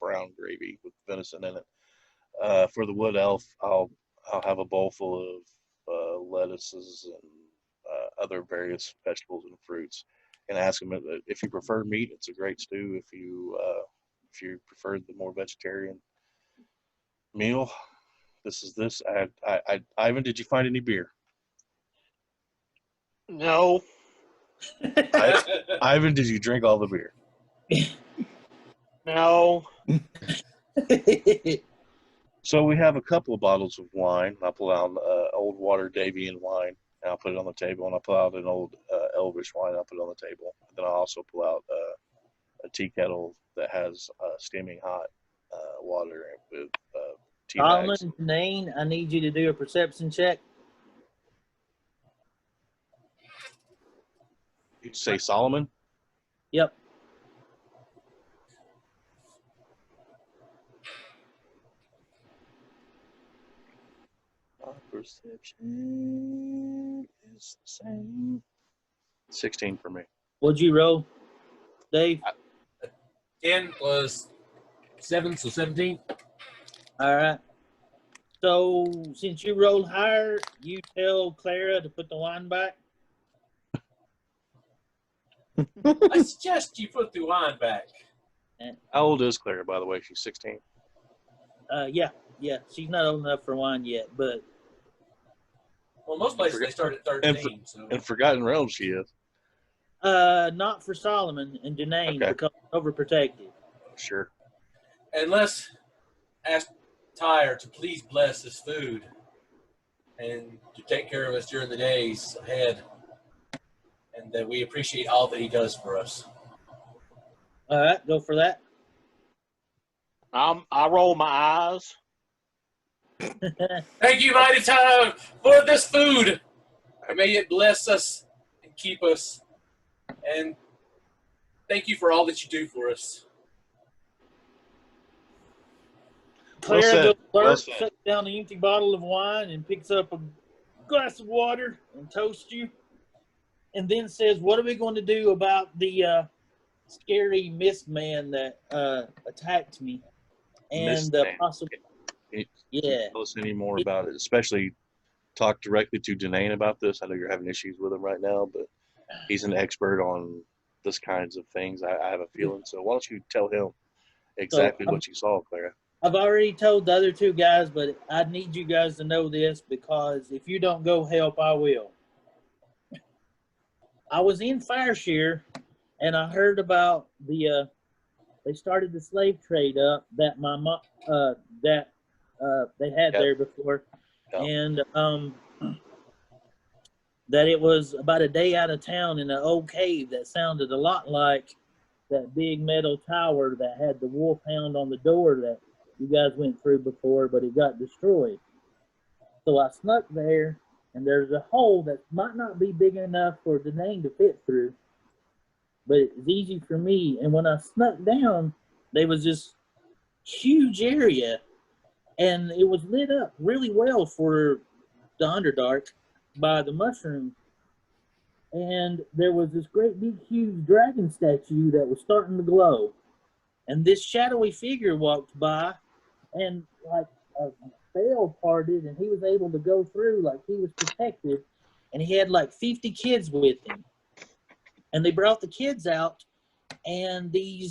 brown gravy with venison in it. For the wood elf, I'll have a bowl full of lettuces and other various vegetables and fruits, and ask him if you prefer meat. It's a great stew. If you prefer the more vegetarian meal, this is this. Ivan, did you find any beer? No. Ivan, did you drink all the beer? No. So we have a couple of bottles of wine. I'll pull out old Water Davian wine, and I'll put it on the table. And I'll pull out an old Elvish wine, and I'll put it on the table. And then I'll also pull out a tea kettle that has steaming hot water with tea Solomon bags. and Janine, I need you to do a perception check. You say Solomon? Yep. My perception is the same. 16 for me. What'd you roll, Dave? 10 plus 7, so 17. All right. So since you rolled higher, you tell Clara to put the wine back. I suggest you put the wine back. How old is Clara, by the way? She's 16. Yeah. She's not old enough for wine yet, but Well, most places they start at 13. So In Forgotten Realms, she is. not for Solomon and Janine Okay. because overprotective. Sure. and let's ask Tyre to please bless this food and to take care of us during the days ahead, and that we appreciate all that he does for us. All right, go for that. I roll my eyes. Thank you, mighty Tyre, for this food. May it bless us and keep us. And thank you for all that you do for us. Clara said. goes Well first, said. sets down the empty bottle of wine and picks up a glass of water and toasts you, and then says, "What are we going to do about the scary mist man that attacked me?" And Mist the man. possible, Can yeah. you tell us any more about it? Especially talk directly to Janine about this. I know you're having issues with him right now, but he's an expert on this kinds of things. I have a feeling. So why don't you tell him exactly what you saw, Clara? I've already told the other two guys, but I need you guys to know this because if you don't go help, I will. I was in Fireshare, and I heard about the they started the slave trade up that my mom they had Yep. there before, Yep. and that it was about a day out of town in an old cave that sounded a lot like that big metal tower that had the wolf hound on the door that you guys went through before, but it got destroyed. So I snuck there, and there's a hole that might not be big enough for the name to fit through, but it's easy for me. And when I snuck down, there was this huge area, and it was lit up really well for the Underdark by the mushroom. And there was this great big huge dragon statue that was starting to glow. And this shadowy figure walked by, and like a veil parted, and he was able to go through like he was protected. And he had like 50 kids with him. And they brought the kids out, and they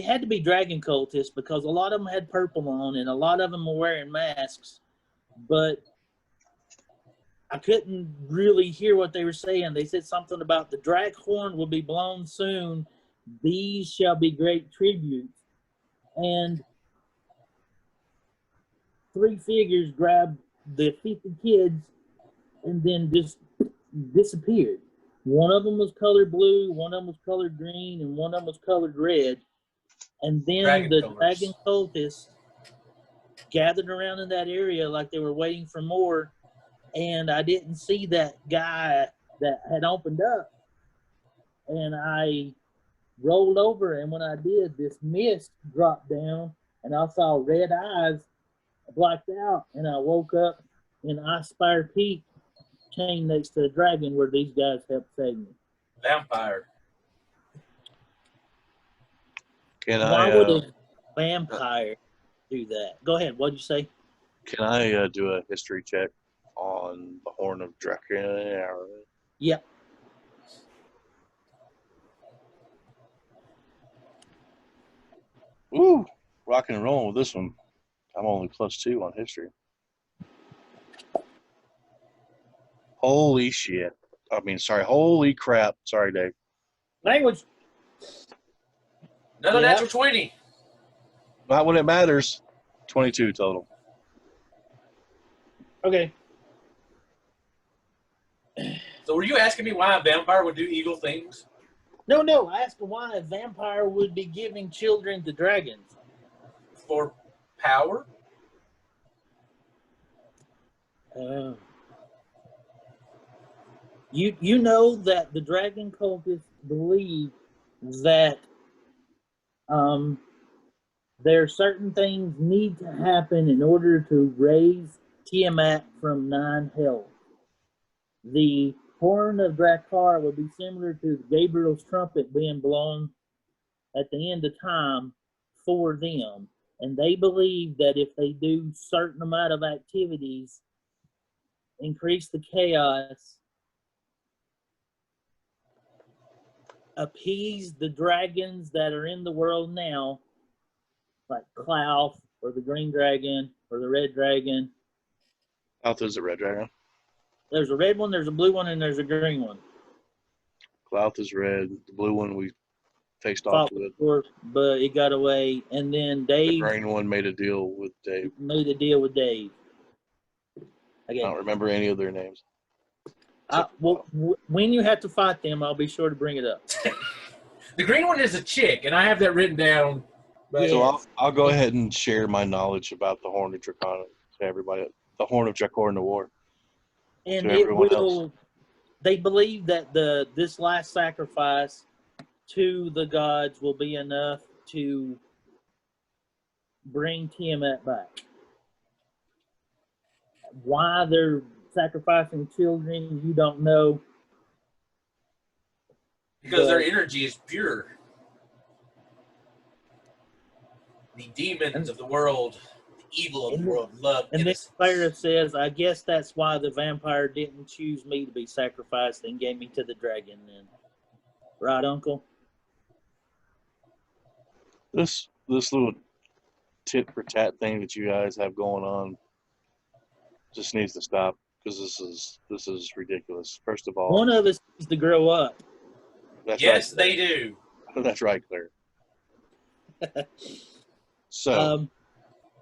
had to be dragon cultists because a lot of them had purple on and a lot of them were wearing masks. But I couldn't really hear what they were saying. They said something about the drag horn will be blown soon. These shall be great tributes. And 3 figures grabbed the 50 kids and then just disappeared. One of them was colored blue, one of them was colored green, and one of them was colored red. And then Dragon the colors. dragon cultists gathered around in that area like they were waiting for more. And I didn't see that guy that had opened up. And I rolled over, and when I did, this mist dropped down, and I saw red eyes, blacked out, and I woke up in Ice Spire Peak chain next to the dragon where these guys helped save me? Vampire. Can Why would I a vampire do that? Go ahead. What'd you say? do a history check on the Horn of Dracula? Yep. Woo! Rocking and rolling with this one. I'm only +2 on history. Holy shit. Holy crap. Sorry, Dave. Language. Another Yeah. natural 20. Not when it matters. 22 total. Okay. So were you asking me why a vampire would do evil things? No. I asked why a vampire would be giving children to dragons. For power? You know that the dragon cultists believe that there are certain things need to happen in order to raise Tiamat from 9 hells. The horn of Drakkar would be similar to Gabriel's trumpet being blown at the end of time for them. And they believe that if they do certain amount of activities, increase the chaos, appease the dragons that are in the world now, like Klauth or the green dragon or the red dragon. Clouth is a red dragon. There's a red one, there's a blue one, and there's a green one. Clouth is red. The blue one we faced off Fought with. before, but it got away. And then The Dave green one made a deal with Dave. made a deal with Dave. I Okay. don't remember any of their names. When you have to fight them, I'll be sure to bring it up. The green one is a chick, and I have that written down. But So I'll go ahead and share my knowledge about the Horn of Dracona to everybody. The Horn of Dracor in the war. And To it everyone will. else. They believe that this last sacrifice to the gods will be enough to bring Tiamat back. Why they're sacrificing children, you don't know. because their energy is pure. The demons of the world, the evil of the world, love And innocence. this player says, I guess that's why the vampire didn't choose me to be sacrificed and gave me to the dragon then. Right, Uncle? This little tit for tat thing that you guys have going on just needs to stop because this is ridiculous. First of all, One of us needs to grow up. that's Yes, right, they do. That's right, Claire. So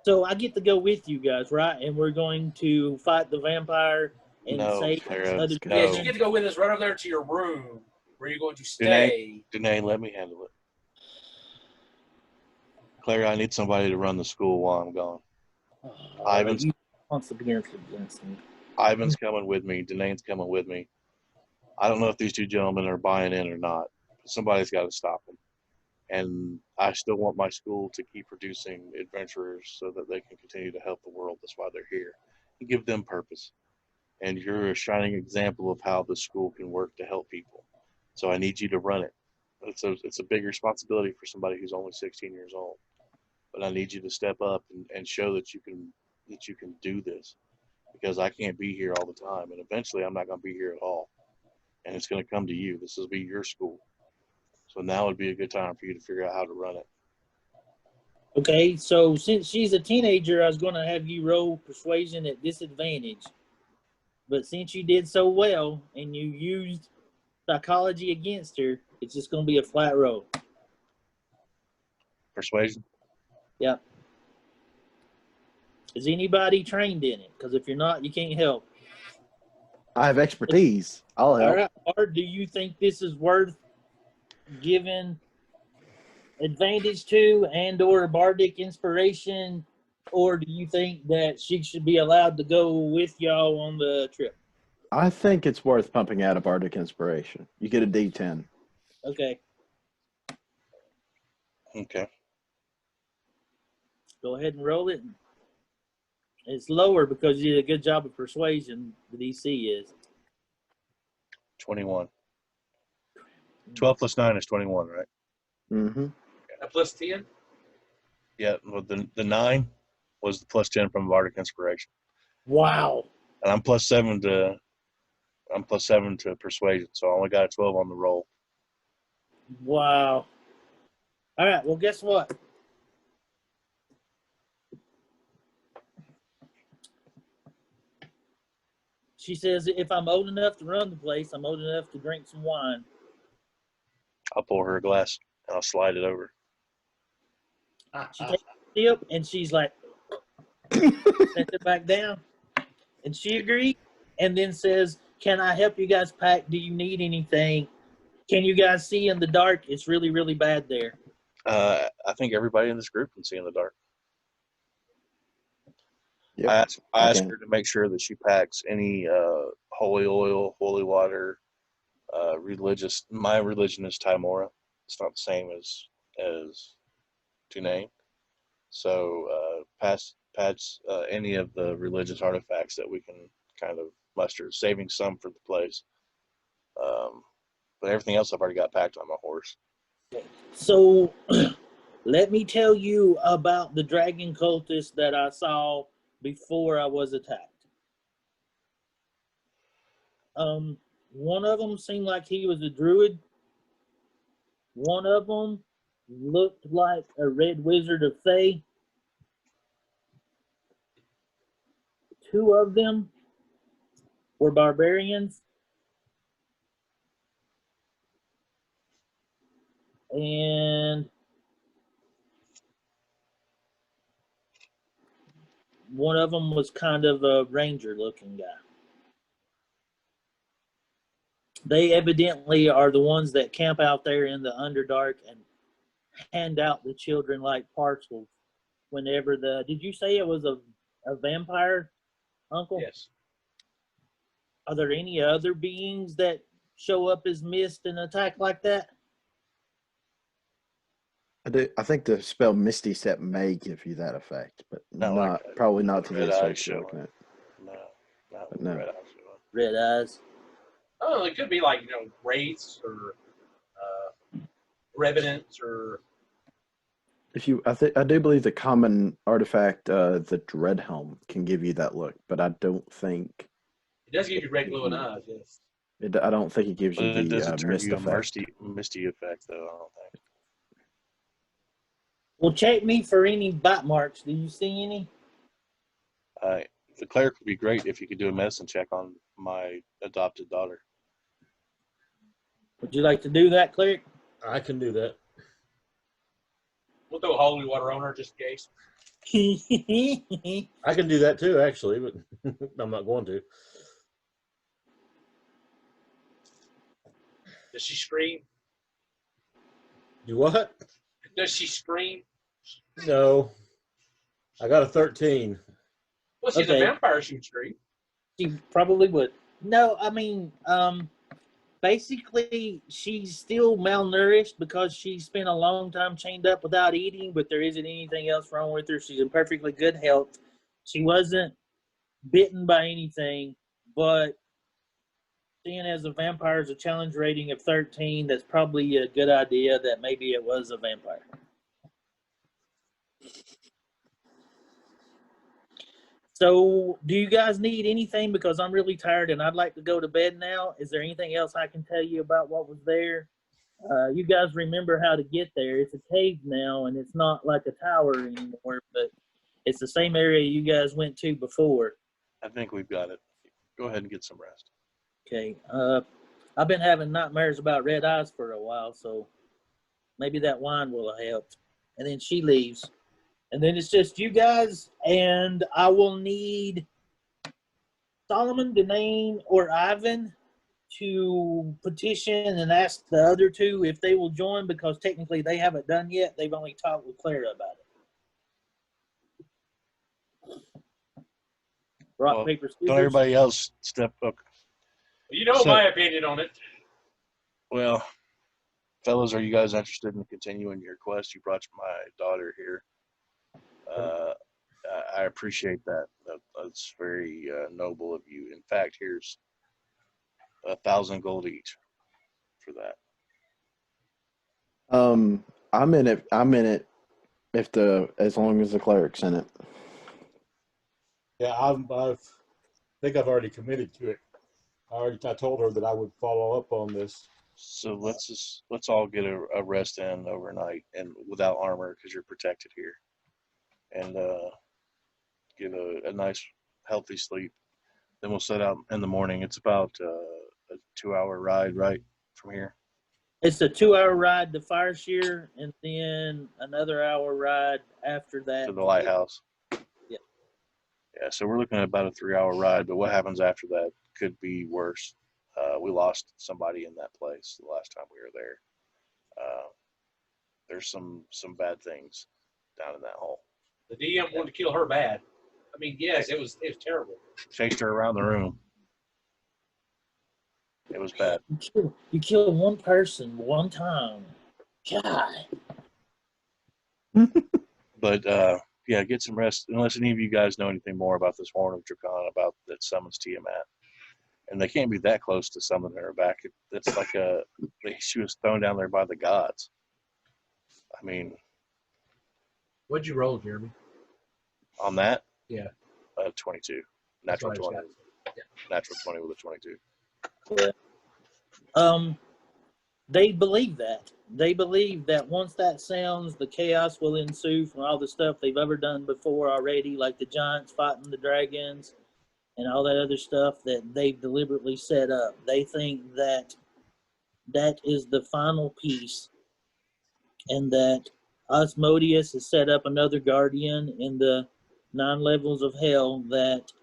So I get to go with you guys, right? And we're going to fight the vampire and No, save Clara, other no. Yes, you get to go with us right over there to your room where you're going to Danae, stay. Danae, let me handle it. Claire, I need somebody to run the school while I'm gone. Ivan's You wants against me. Ivan's coming with me. Danae's coming with me. I don't know if these two gentlemen are buying in or not. But somebody's got to stop them. And I still want my school to keep producing adventurers so that they can continue to help the world. That's why they're here. And give them purpose. And you're a shining example of how the school can work to help people. So I need you to run it. It's a big responsibility for somebody who's only 16 years old. But I need you to step up and show that you can do this. Because I can't be here all the time. And eventually I'm not going to be here at all. And it's going to come to you. This will be your school. So now would be a good time for you to figure out how to run it. Okay, so since she's a teenager, I was going to have you roll persuasion at disadvantage. But since you did so well and you used psychology against her, it's just going to be a flat roll. Persuasion? Yep. Is anybody trained in it? Because if you're not, you can't help. I have expertise. I'll help. All right. Or do you think this is worth giving advantage to and or bardic inspiration, or do you think that she should be allowed to go with y'all on the trip? I think it's worth pumping out a bardic inspiration. You get a D10. Okay. Okay. Go ahead and roll it. It's lower because you did a good job of persuasion, the DC is. 21. 12 plus 9 is 21, right? Mm-hmm. A plus 10. Yeah, well, the 9 was the plus 10 from Bardic Inspiration. Wow. And I'm plus 7 to Persuasion, so I only got a 12 on the roll. Wow. All right. Well, guess what? She says if I'm old enough to run the place, I'm old enough to drink some wine. I'll pour her a glass and I'll slide it over. She takes a sip and she's like, sets it back down. And she agreed and then says, can I help you guys pack? Do you need anything? Can you guys see in the dark? It's really, really bad there. I think everybody in this group can see in the dark. Yep. I asked Okay. her to make sure that she packs any holy oil, holy water, religious. My religion is Timora. It's not the same as Tunane. So packs any of the religious artifacts that we can kind of muster, saving some for the place. But everything else I've already got packed on my horse. So let me tell you about the dragon cultist that I saw before I was attacked. One of them seemed like he was a druid. One of them looked like a red wizard of Thay. Two of them were barbarians. And one of them was kind of a ranger looking guy. They evidently are the ones that camp out there in the Underdark and hand out the children like parcels whenever did you say it was a vampire, Uncle? Yes. Are there any other beings that show up as mist and attack like that? I think the spell Misty Step may give you that effect, but Not like that. probably not to Red the eyes extent you're showing. looking at. No, not But with no. red eyes showing. Red eyes. Oh, it could be like, wraiths or revenants or. I do believe the common artifact, the Dreadhelm, can give you that look, but I don't think It does give you red glowing eyes, yes. I don't think it gives you But it the doesn't turn mist you a effect. misty effect, though, I don't think. Well, check me for any bite marks. Do you see any? The cleric would be great if you could do a medicine check on my adopted daughter. Would you like to do that, cleric? I can do that. We'll throw holy water on her just in case. I can do that too, actually, but I'm not going to. Does she scream? Do what? Does she scream? No. I got a 13. Well, she's Okay. a vampire. She would scream. She probably would. No, I mean, basically, she's still malnourished because she spent a long time chained up without eating, but there isn't anything else wrong with her. She's in perfectly good health. She wasn't bitten by anything, but seeing as a vampire is a challenge rating of 13, that's probably a good idea that maybe it was a vampire. So, do you guys need anything? Because I'm really tired and I'd like to go to bed now. Is there anything else I can tell you about what was there? You guys remember how to get there. It's a cave now, and it's not like a tower anymore, but it's the same area you guys went to before. I think we've got it. Go ahead and get some rest. Okay. I've been having nightmares about red eyes for a while, so maybe that wine will have helped. And then she leaves. And then it's just you guys, and I will need Solomon, Denane, or Ivan to petition and ask the other two if they will join, because technically they haven't done yet. They've only talked with Clara about it. Rock, Well, paper, scissors. Don't everybody else step up? You know So- my opinion on it. Well, fellas, are you guys interested in continuing your quest? You brought my daughter here. I appreciate that. That's very noble of you. In fact, here's 1,000 gold each for that. I'm in it. As long as the cleric's in it. Yeah, I think I've already committed to it. I told her that I would follow up on this. So let's all get a rest in overnight and without armor because you're protected here, and get a nice healthy sleep. Then we'll set out in the morning. It's about a 2-hour ride right from here. It's a 2-hour ride to Fire Shear, and then another hour ride after that To the lighthouse. Yeah. Yeah, so we're looking at about a 3-hour ride, but what happens after that could be worse. We lost somebody in that place the last time we were there. There's some bad things down in that hole. The DM wanted to kill her bad. I mean, yes, it was terrible. Chased her around the room. It was bad. You kill one person one time. God. But yeah, get some rest. Unless any of you guys know anything more about this Horn of Drakan about that summons Tiamat, and they can't be that close to summoning her back. It's like she was thrown down there by the gods. I mean, What'd you roll, Jeremy? on that, Yeah. 22, That's natural what I 20, was asking. natural 20 with a 22. Yeah. They believe that. They believe that once that sounds, the chaos will ensue from all the stuff they've ever done before already, like the giants fighting the dragons and all that other stuff that they've deliberately set up. They think that that is the final piece, and that Osmodius has set up another guardian in the 9 levels of hell that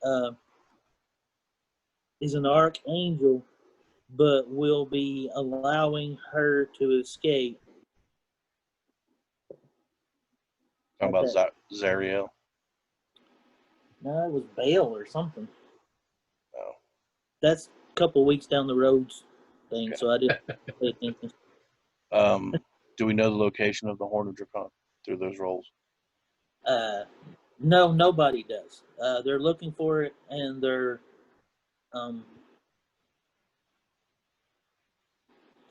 is an archangel, but will be allowing her to escape. Talking about Zariel. No, it was Bale or something. Oh. That's a couple weeks down the road thing, Okay. so I didn't pay attention. Do we know the location of the Horn of Drakan through those rolls? No, nobody does. They're looking for it, and they're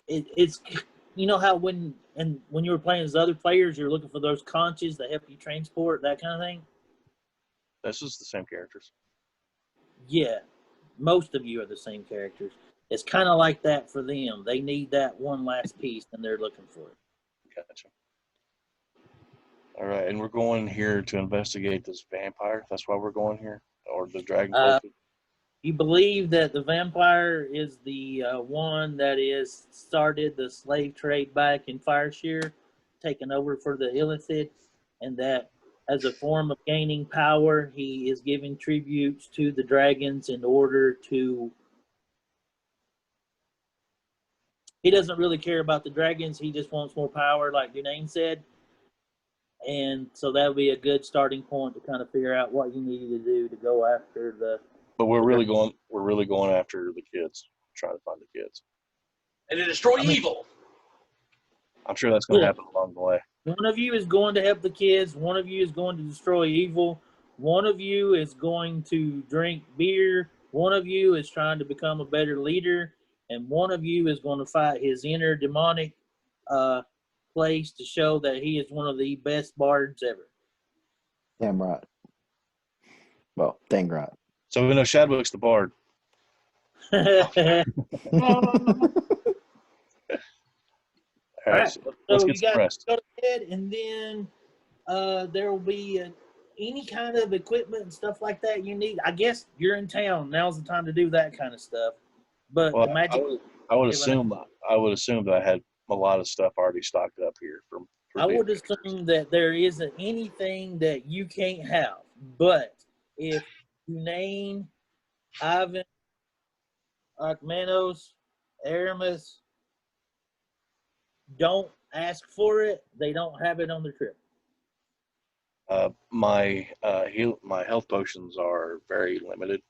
it's you know how when you were playing as other players, you're looking for those conches that help you transport, that kind of thing. This is the same characters. Yeah, most of you are the same characters. It's kind of like that for them. They need that one last piece, and they're looking for it. Gotcha. All right, and we're going here to investigate this vampire. That's why we're going here, or the dragon. You believe that the vampire is the one that is started the slave trade back in Fire Shear, taking over for the Illithid, and that as a form of gaining power, he is giving tributes to the dragons in order to. He doesn't really care about the dragons. He just wants more power, like Dunane said. And so that would be a good starting point to kind of figure out what you need to do to go after the. But we're really going after the kids, trying to find the kids. And to destroy evil. I'm sure that's going to happen along the way. One of you is going to help the kids. One of you is going to destroy evil. One of you is going to drink beer. One of you is trying to become a better leader. And one of you is going to fight his inner demonic place to show that he is one of the best bards ever. Damn right. Well, dang right. So we know Shadwick's the bard. All right, so let's so get you some guys rest. go to bed, and then there will be any kind of equipment and stuff like that you need. I guess you're in town. Now's the time to do that kind of stuff. But Well, the magic. I would assume that I had a lot of stuff already stocked up here I would assume that there isn't anything that you can't have. But if Dunane, Ivan, Archmanos, Aramis don't ask for it, they don't have it on the trip. My health potions are very limited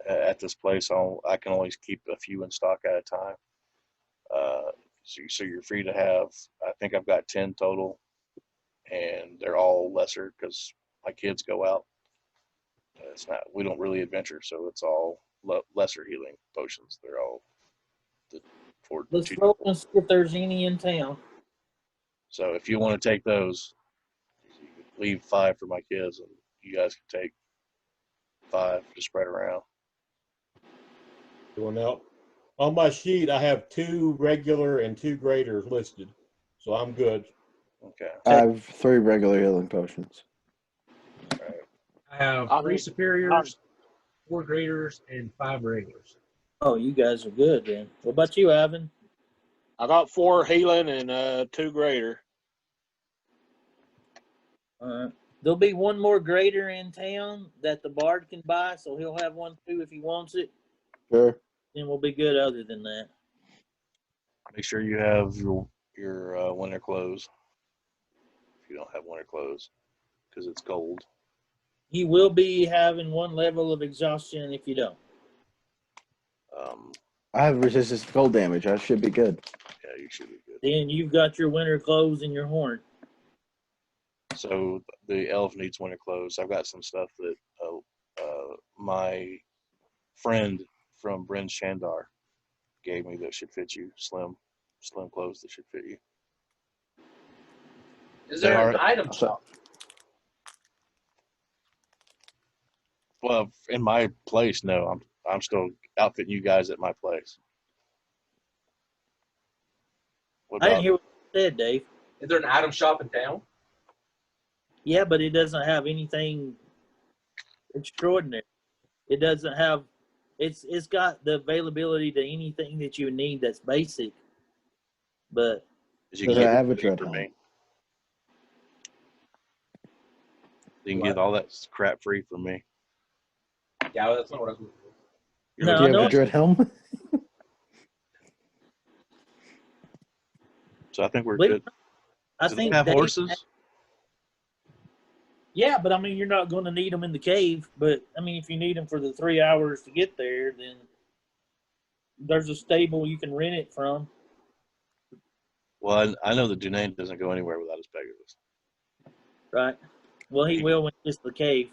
at this place. I can only keep a few in stock at a time. So you're free to have. I think I've got 10 total, and they're all lesser because my kids go out. We don't really adventure, so it's all lesser healing potions. They're all for Let's 2d4. roll and see if there's any in town. So if you want to take those, you can leave 5 for my kids, and you guys can take 5 to spread around. Going out. On my sheet, I have 2 regular and 2 greater listed, so I'm good. Okay. I have 3 regular healing potions. I have 3 superiors, 4 graders, and 5 regulars. Oh, you guys are good then. What about you, Ivan? I got 4 healing and 2 greater. There'll be one more grader in town that the bard can buy, so he'll have one too if he wants it. Sure. Then we'll be good other than that. Make sure you have your winter clothes. If you don't have winter clothes, because it's cold. He will be having 1 level of exhaustion if you don't. I have resistance to cold damage. I should be good. Yeah, you should be good. Then you've got your winter clothes and your horn. So the elf needs winter clothes. I've got some stuff that my friend from Bryn Shandar gave me that should fit you. Slim clothes that should fit you. Is They there are- an item shop? Well, in my place, no. I'm still outfitting you guys at my place. What I didn't about hear what you said, Dave. Is there an item shop in town? Yeah, but it doesn't have anything extraordinary. It doesn't have. It's got the availability to anything that you need that's basic. But you Does can it get have a everything dread for helm? me. You can What? get all that crap free from me. Yeah, that's not what I was looking for. You're No, Do you I have know a dread helm? So I think we're Believe- good. I Do think they have Dave- horses? Yeah, but I mean, you're not going to need them in the cave. But I mean, if you need them for the 3 hours to get there, then there's a stable you can rent it from. Well, I know that Dunane doesn't go anywhere without his Pegasus. Right. Well, he will when he gets to the cave.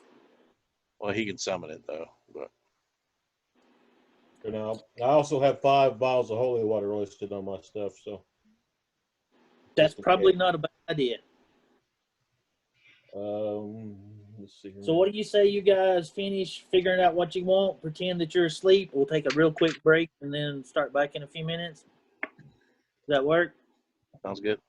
Well, he can summon it though. But You know, I also have 5 vials of holy water listed on my stuff, so. That's Just in probably case. not a bad idea. Let's see here. So what do you say you guys finish figuring out what you want, pretend that you're asleep, we'll take a real quick break and then start back in a few minutes? Does that work? sounds good.